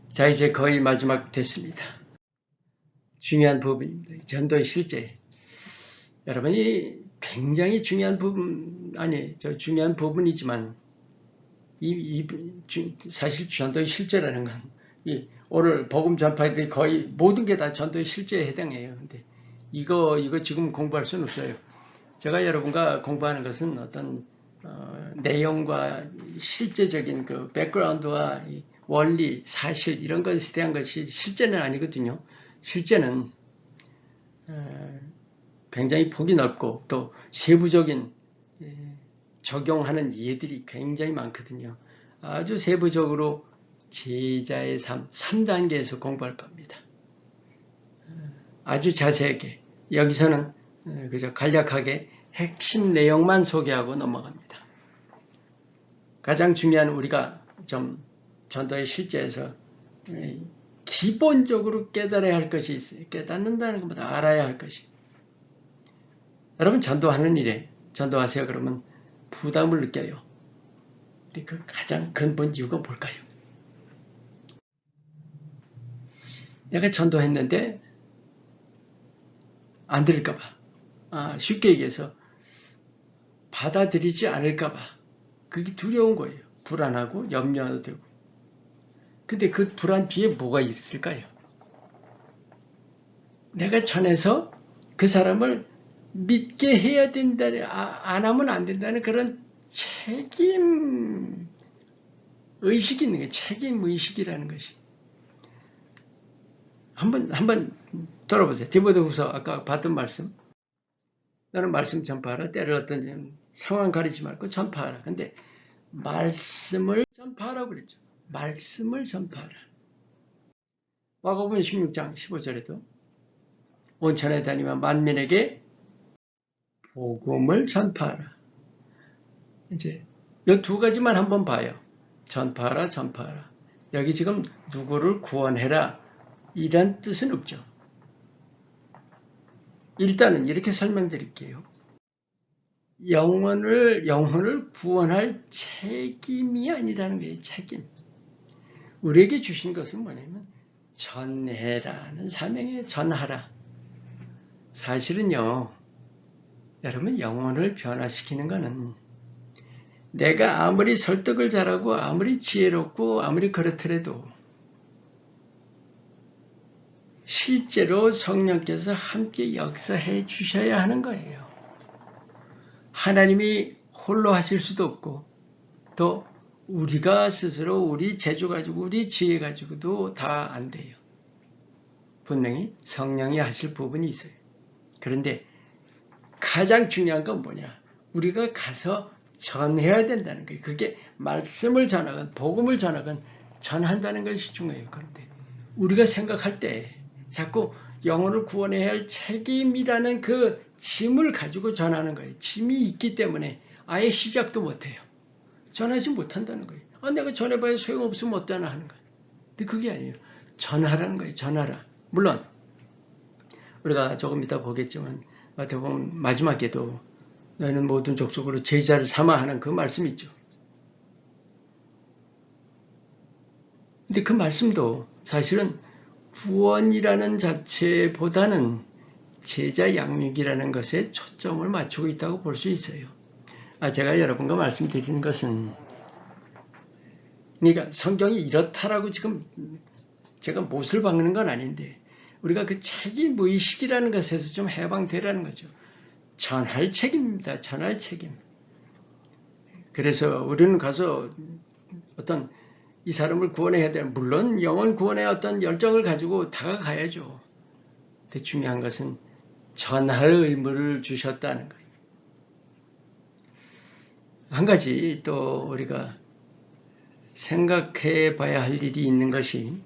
자, 이제 거의 마지막 됐습니다. 중요한 부분입니다. 전도의 실제. 여러분이 굉장히 중요한 중요한 부분이지만, 사실 전도의 실제라는 건, 오늘 복음 전파에 대해 거의 모든 게 다 전도의 실제에 해당해요. 근데 이거 지금 공부할 수는 없어요. 제가 여러분과 공부하는 것은 어떤, 내용과 실제적인 그 백그라운드와 원리, 사실 이런 것에 대한 것이 실제는 아니거든요. 실제는 굉장히 폭이 넓고 또 세부적인 적용하는 예들이 굉장히 많거든요. 아주 세부적으로 제자의 삶 3단계에서 공부할 겁니다. 아주 자세하게. 여기서는 그저 간략하게 핵심 내용만 소개하고 넘어갑니다. 가장 중요한 우리가 좀 전도의 실제에서 기본적으로 깨달아야 할 것이 있어요. 깨닫는다는 것보다 알아야 할 것이. 여러분 전도하는 일에 전도하세요 그러면 부담을 느껴요. 근데 그 가장 근본 이유가 뭘까요? 내가 전도했는데 안 들을까봐. 쉽게 얘기해서 받아들이지 않을까봐. 그게 두려운 거예요. 불안하고 염려도 되고. 근데 그 불안 뒤에 뭐가 있을까요? 내가 전해서 그 사람을 믿게 해야 된다는, 안 하면 안 된다는 그런 책임 의식이 있는 거예요. 책임 의식이라는 것이. 한번 들어보세요. 디모데후서 아까 봤던 말씀. 너는 말씀 전파하라. 때를 어떤 상황 가리지 말고 전파하라. 근데 말씀을 전파하라고 그랬죠. 말씀을 전파하라. 마가복음 16장 15절에도 온천에 다니며 만민에게 복음을 전파하라. 이제 이 두 가지만 한번 봐요. 전파하라, 전파하라. 여기 지금 누구를 구원해라 이런 뜻은 없죠. 일단은 이렇게 설명드릴게요. 영혼을 구원할 책임이 아니라는 거예요. 책임. 우리에게 주신 것은 뭐냐면 전해라는 사명이에요. 전하라. 사실은요. 여러분 영혼을 변화시키는 것은 내가 아무리 설득을 잘하고 아무리 지혜롭고 아무리 그렇더라도 실제로 성령께서 함께 역사해 주셔야 하는 거예요. 하나님이 홀로 하실 수도 없고 또 우리가 스스로 우리 재주 가지고 우리 지혜 가지고도 다 안 돼요. 분명히 성령이 하실 부분이 있어요. 그런데 가장 중요한 건 뭐냐? 우리가 가서 전해야 된다는 거예요. 그게 말씀을 전하건 복음을 전하건 전한다는 것이 중요해요. 그런데 우리가 생각할 때 자꾸 영혼을 구원해야 할 책임이라는 그 짐을 가지고 전하는 거예요. 짐이 있기 때문에 아예 시작도 못해요. 전하지 못한다는 거예요. 내가 전해봐야 소용없으면 어떠나 하는 거예요. 근데 그게 아니에요. 전하라는 거예요. 전하라. 물론 우리가 조금 이따 보겠지만 마태복음 마지막에도 너희는 모든 족속으로 제자를 삼아 하는 그 말씀이 있죠. 근데 그 말씀도 사실은 구원이라는 자체보다는 제자 양육이라는 것에 초점을 맞추고 있다고 볼 수 있어요. 제가 여러분과 말씀드리는 것은 그러니까 성경이 이렇다라고 지금 제가 못을 박는 건 아닌데 우리가 그 책임의식이라는 것에서 좀 해방되라는 거죠. 전할 책임입니다. 전할 책임. 그래서 우리는 가서 어떤 이 사람을 구원해야 되는, 물론 영혼 구원의 어떤 열정을 가지고 다가가야죠. 근데 중요한 것은 전할 의무를 주셨다는 거예요. 한 가지 또 우리가 생각해 봐야 할 일이 있는 것이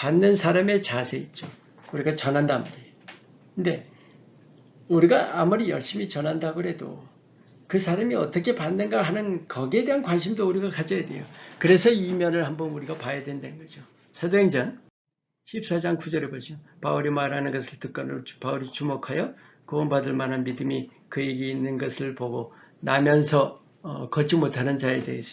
받는 사람의 자세 있죠. 우리가 전한단 말이에요. 근데 우리가 아무리 열심히 전한다고 그래도 그 사람이 어떻게 받는가 하는 거기에 대한 관심도 우리가 가져야 돼요. 그래서 이 면을 한번 우리가 봐야 된다는 거죠. 사도행전 14장 9절에 보죠. 바울이 말하는 것을 듣고는 바울이 주목하여 구원받을 만한 믿음이 그에게 있는 것을 보고 나면서 걷지 못하는 자에 대해서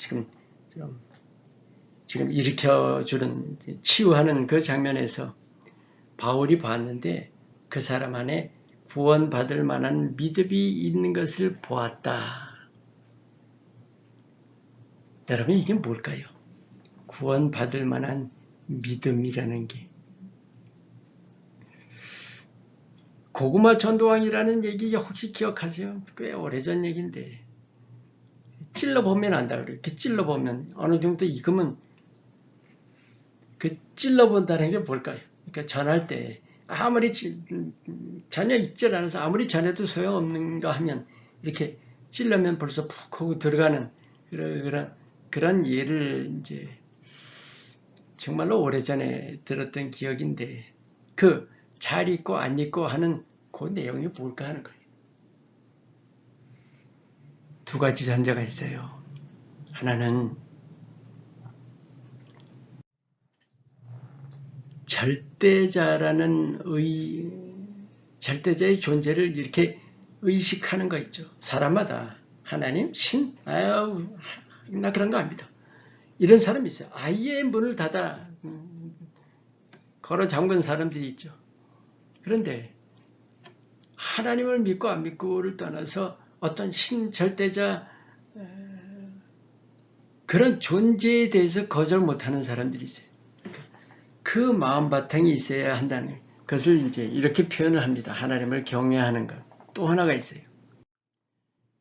지금 일으켜주는 치유하는 그 장면에서 바울이 봤는데 그 사람 안에 구원받을 만한 믿음이 있는 것을 보았다. 여러분 이게 뭘까요? 구원받을 만한 믿음이라는 게 고구마 전도왕이라는 얘기 혹시 기억하세요? 꽤 오래전 얘기인데 찔러보면 안다 그래요. 이렇게 찔러보면 어느 정도 익으면 그 찔러본다는 게 뭘까요? 그러니까 전할 때 아무리 전혀 익질 않아서 아무리 전해도 소용없는가 하면 이렇게 찔러면 벌써 푹 하고 들어가는 그런 예를 이제 정말로 오래전에 들었던 기억인데 그 잘 익고 안 익고 하는 그 내용이 뭘까 하는 거예요. 두 가지 전제가 있어요. 하나는 절대자라는 절대자의 존재를 이렇게 의식하는 거 있죠. 사람마다 하나님, 신, 아유, 나 그런 거 안 믿어. 이런 사람이 있어요. 아예 문을 닫아 걸어 잠근 사람들이 있죠. 그런데 하나님을 믿고 안 믿고를 떠나서 어떤 신, 절대자 그런 존재에 대해서 거절 못하는 사람들이 있어요. 그 마음 바탕이 있어야 한다는 것을 이제 이렇게 표현을 합니다. 하나님을 경외하는 것. 또 하나가 있어요.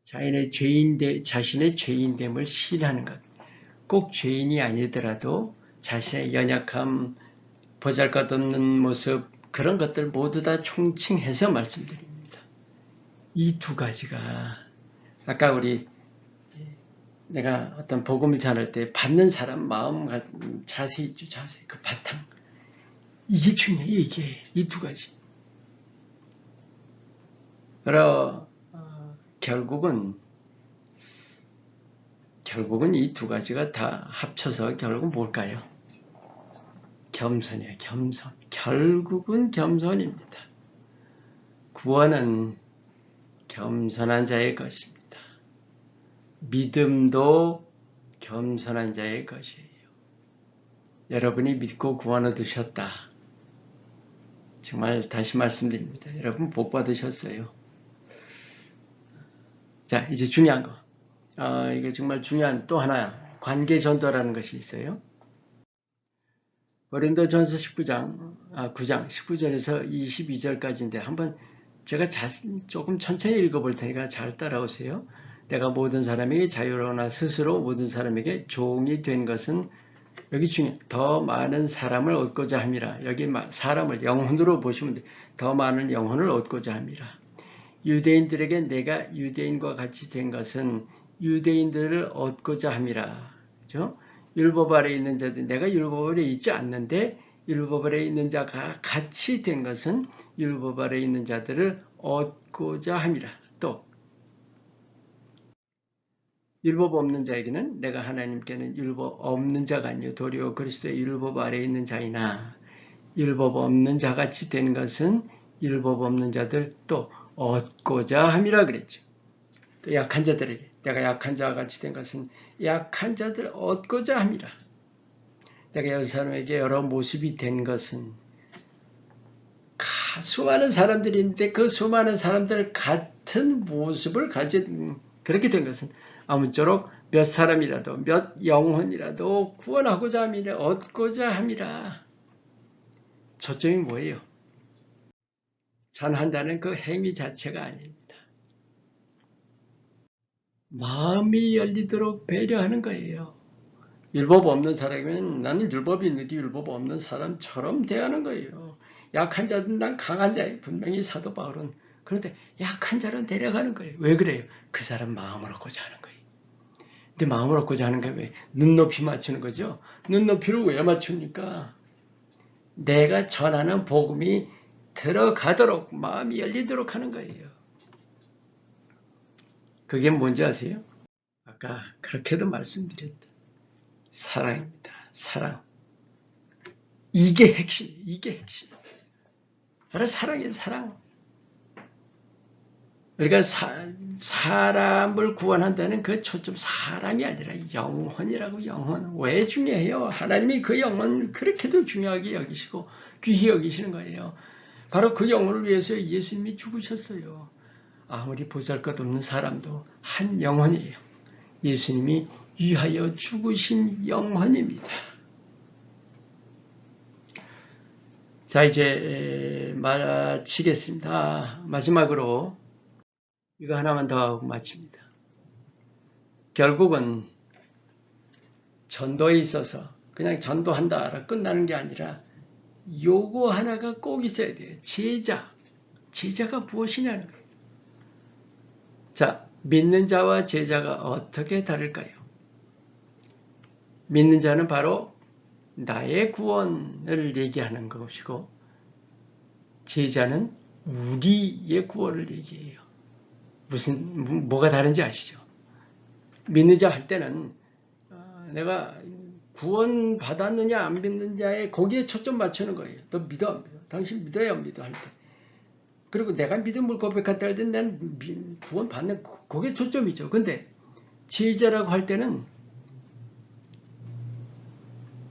자신의 죄인됨을 시인하는 것. 꼭 죄인이 아니더라도 자신의 연약함, 보잘것없는 모습 그런 것들 모두 다 총칭해서 말씀드립니다. 이 두 가지가 아까 내가 어떤 복음을 전할 때 받는 사람 마음 자세 있죠. 자세 그 바탕 이게 중요해요. 이게 이 두 가지. 그러 결국은 이 두 가지가 다 합쳐서 결국 뭘까요? 겸손이에요. 겸손. 결국은 겸손입니다. 구원은 겸손한 자의 것입니다. 믿음도 겸손한 자의 것이에요. 여러분이 믿고 구원 얻으셨다. 정말 다시 말씀드립니다. 여러분 복 받으셨어요. 자, 이제 중요한 거. 이게 정말 중요한 또 하나 관계 전도라는 것이 있어요. 고린도전서 9장 19절에서 22절까지인데 한번 제가 조금 천천히 읽어볼 테니까 잘 따라오세요. 내가 모든 사람에게 자유로우나 스스로 모든 사람에게 종이 된 것은 여기 중에 더 많은 사람을 얻고자 함이라. 여기 사람을 영혼으로 보시면 돼요. 더 많은 영혼을 얻고자 함이라. 유대인들에게 내가 유대인과 같이 된 것은 유대인들을 얻고자 함이라. 그렇죠? 율법 아래 있는 자들, 내가 율법 아래 있지 않는데 율법 아래 있는 자가 같이 된 것은 율법 아래 있는 자들을 얻고자 함이라. 또 율법 없는 자에게는 내가 하나님께는 율법 없는 자가 아니요 도리어 그리스도의 율법 아래 있는 자이나 율법 없는 자같이 된 것은 율법 없는 자들 또 얻고자 함이라 그랬죠. 또 약한 자들에게 내가 약한 자와 같이 된 것은 약한 자들 얻고자 함이라. 내가 여러 사람에게 여러 모습이 된 것은 수많은 사람들이 있는데 그 수많은 사람들 같은 모습을 가진 그렇게 된 것은 아무쪼록 몇 사람이라도 몇 영혼이라도 구원하고자 함이라 얻고자 함이라. 초점이 뭐예요? 전한다는 그 행위 자체가 아닙니다. 마음이 열리도록 배려하는 거예요. 율법 없는 사람이면 나는 율법이 있는데 율법 없는 사람처럼 대하는 거예요. 약한 자든 난 강한 자예요. 분명히 사도 바울은. 그런데 약한 자로 내려가는 거예요. 왜 그래요? 그 사람 마음을 얻고자 하는 거예요. 근데 마음을 얻고자 하는 게 왜? 눈높이 맞추는 거죠. 눈높이를 왜 맞춥니까? 내가 전하는 복음이 들어가도록 마음이 열리도록 하는 거예요. 그게 뭔지 아세요? 아까 그렇게도 말씀드렸다. 사랑입니다. 사랑. 이게 핵심. 이게 핵심. 바로 사랑이에요. 사랑. 우리가 사람을 구원한다는 그 초점, 사람이 아니라 영혼이라고. 영혼. 왜 중요해요? 하나님이 그 영혼을 그렇게도 중요하게 여기시고 귀히 여기시는 거예요. 바로 그 영혼을 위해서 예수님이 죽으셨어요. 아무리 보잘것없는 사람도 한 영혼이에요. 예수님이 위하여 죽으신 영혼입니다. 자, 이제 마치겠습니다. 마지막으로 이거 하나만 더 하고 마칩니다. 결국은 전도에 있어서 그냥 전도한다라 끝나는 게 아니라 요거 하나가 꼭 있어야 돼요. 제자. 제자가 무엇이냐는 거예요. 자, 믿는 자와 제자가 어떻게 다를까요? 믿는 자는 바로 나의 구원을 얘기하는 것이고, 제자는 우리의 구원을 얘기해요. 뭐가 다른지 아시죠? 믿는 자 할 때는 내가 구원 받았느냐 안 믿느냐에 거기에 초점 맞추는 거예요. 너 믿어 안 믿어? 당신 믿어야 안 믿어 할 때. 그리고 내가 믿음을 고백했다 할 때 난 구원 받는 거기에 초점이죠. 근데 제자라고 할 때는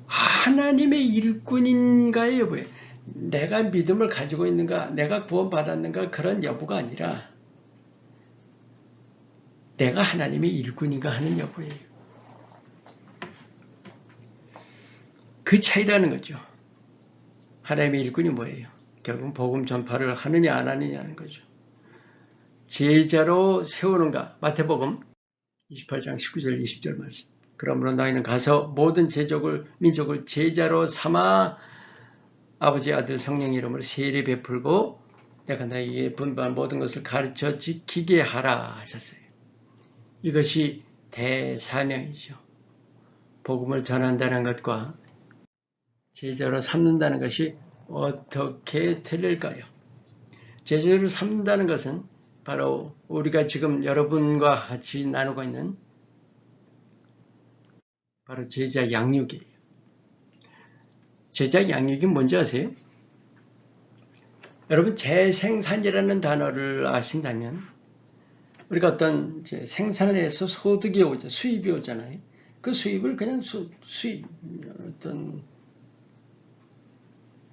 하나님의 일꾼인가의 여부에 내가 믿음을 가지고 있는가, 내가 구원 받았는가 그런 여부가 아니라 내가 하나님의 일꾼인가 하는 여부예요. 그 차이라는 거죠. 하나님의 일꾼이 뭐예요? 결국 복음 전파를 하느냐 안 하느냐는 거죠. 제자로 세우는가? 마태복음 28장 19절 20절 말씀. 그러므로 너희는 가서 모든 민족을 제자로 삼아 아버지, 아들, 성령 이름으로 세례 베풀고 내가 너희에게 분부한 모든 것을 가르쳐 지키게 하라 하셨어요. 이것이 대사명이죠. 복음을 전한다는 것과 제자로 삼는다는 것이 어떻게 틀릴까요? 제자로 삼는다는 것은 바로 우리가 지금 여러분과 같이 나누고 있는 바로 제자 양육이에요. 제자 양육이 뭔지 아세요? 여러분 재생산이라는 단어를 아신다면 우리가 어떤 생산을 해서 소득이 오죠. 수입이 오잖아요. 그 수입을 그냥 어떤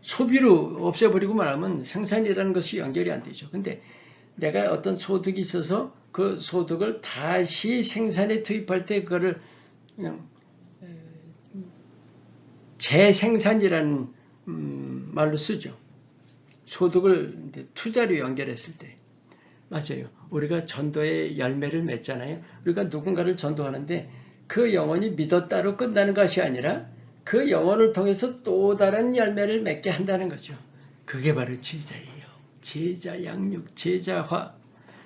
소비로 없애버리고 말하면 생산이라는 것이 연결이 안 되죠. 근데 내가 어떤 소득이 있어서 그 소득을 다시 생산에 투입할 때 그거를 그냥 재생산이라는 말로 쓰죠. 소득을 투자로 연결했을 때. 맞아요. 우리가 전도의 열매를 맺잖아요. 우리가 누군가를 전도하는데 그 영혼이 믿었다로 끝나는 것이 아니라 그 영혼을 통해서 또 다른 열매를 맺게 한다는 거죠. 그게 바로 제자예요. 제자 양육, 제자화.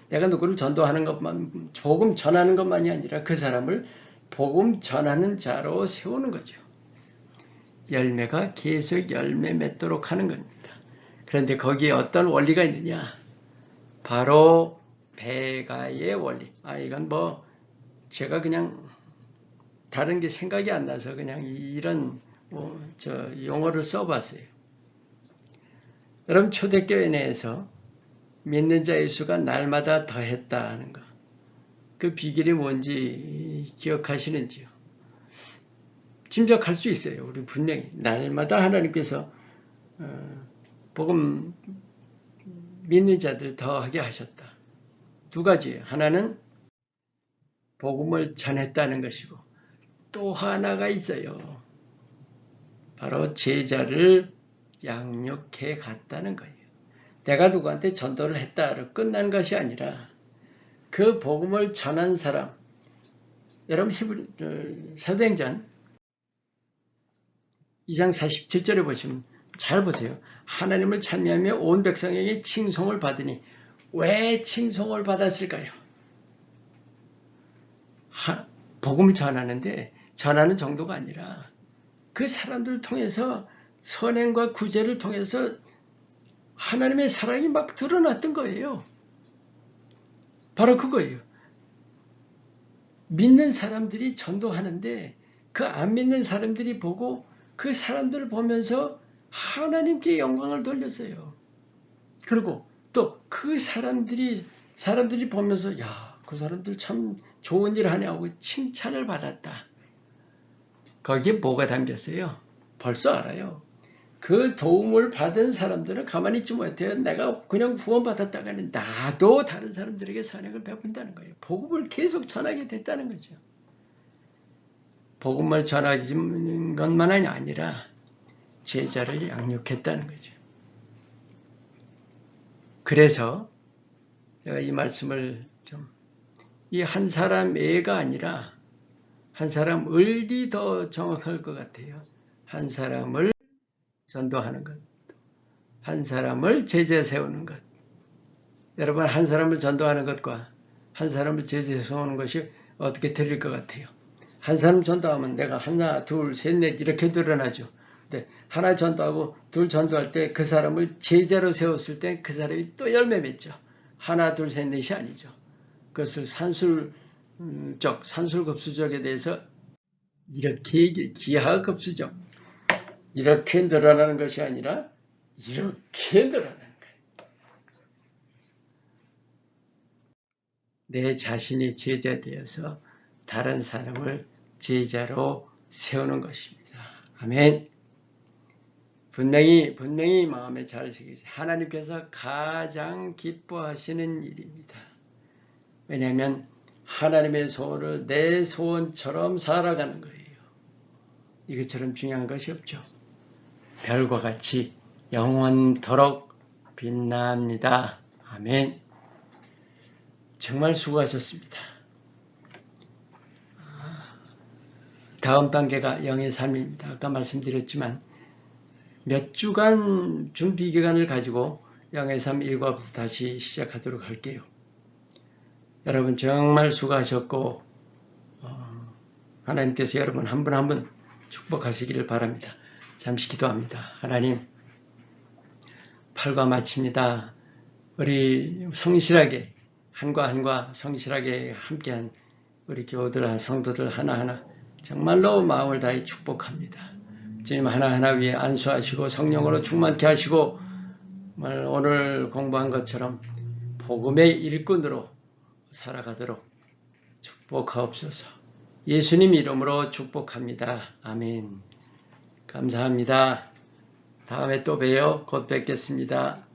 내가 누구를 전도하는 것만, 복음 전하는 것만이 아니라 그 사람을 복음 전하는 자로 세우는 거죠. 열매가 계속 열매 맺도록 하는 겁니다. 그런데 거기에 어떤 원리가 있느냐? 바로 배가의 원리. 이건 제가 그냥 다른 게 생각이 안 나서 그냥 이런 용어를 써봤어요. 여러분 초대교회 내에서 믿는 자의 수가 날마다 더했다는 거. 그 비결이 뭔지 기억하시는지요? 짐작할 수 있어요. 우리 분명히 날마다 하나님께서 복음 믿는 자들 더하게 하셨다. 두 가지예요. 하나는 복음을 전했다는 것이고 또 하나가 있어요. 바로 제자를 양육해 갔다는 거예요. 내가 누구한테 전도를 했다로 끝난 것이 아니라 그 복음을 전한 사람. 여러분 사도행전 2장 47절에 보시면 잘 보세요. 하나님을 찬미하며 온 백성에게 칭송을 받으니 왜 칭송을 받았을까요? 복음을 전하는데 전하는 정도가 아니라 그 사람들을 통해서 선행과 구제를 통해서 하나님의 사랑이 막 드러났던 거예요. 바로 그거예요. 믿는 사람들이 전도하는데 그 안 믿는 사람들이 보고 그 사람들을 보면서 하나님께 영광을 돌렸어요. 그리고 또 그 사람들이 보면서 야, 그 사람들 참 좋은 일 하네 하고 칭찬을 받았다. 거기에 뭐가 담겼어요? 벌써 알아요. 그 도움을 받은 사람들은 가만히 있지 못해요. 내가 그냥 구원받았다가는 나도 다른 사람들에게 선행을 베푼다는 거예요. 복음을 계속 전하게 됐다는 거죠. 복음을 전하는 것만이 아니라 제자를 양육했다는 거죠. 그래서 제가 이 말씀을 이 한 사람애가 아니라 한 사람을이 더 정확할 것 같아요. 한 사람을 전도하는 것, 한 사람을 제자 세우는 것. 여러분, 한 사람을 전도하는 것과 한 사람을 제자 세우는 것이 어떻게 들릴 것 같아요? 한 사람 전도하면 내가 하나, 둘, 셋, 넷 이렇게 드러나죠. 근데 하나 전도하고 둘 전도할 때 그 사람을 제자로 세웠을 때 그 사람이 또 열매 맺죠. 하나, 둘, 셋, 넷이 아니죠. 그것을 산술급수적에 대해서 이렇게 기하급수적, 이렇게 늘어나는 것이 아니라 이렇게 늘어나는 거예요. 내 자신이 제자 되어서 다른 사람을 제자로 세우는 것입니다. 아멘. 분명히 마음에 잘 새기세요. 하나님께서 가장 기뻐하시는 일입니다. 왜냐하면 하나님의 소원을 내 소원처럼 살아가는 거예요. 이것처럼 중요한 것이 없죠. 별과 같이 영원토록 빛납니다. 아멘. 정말 수고하셨습니다. 다음 단계가 영의 삶입니다. 아까 말씀드렸지만 몇 주간 준비 기간을 가지고 영의 삶 1과부터 다시 시작하도록 할게요. 여러분 정말 수고하셨고 하나님께서 여러분 한 분 한 분 축복하시기를 바랍니다. 잠시 기도합니다. 하나님, 8과 마칩니다. 우리 성실하게 한과 한과 성실하게 함께한 우리 교우들, 성도들 하나하나 정말로 마음을 다해 축복합니다. 주님 하나하나 위에 안수하시고 성령으로 충만케 하시고 오늘 공부한 것처럼 복음의 일꾼으로 살아가도록 축복하옵소서. 예수님 이름으로 축복합니다. 아멘. 감사합니다. 다음에 또 봬요. 곧 뵙겠습니다.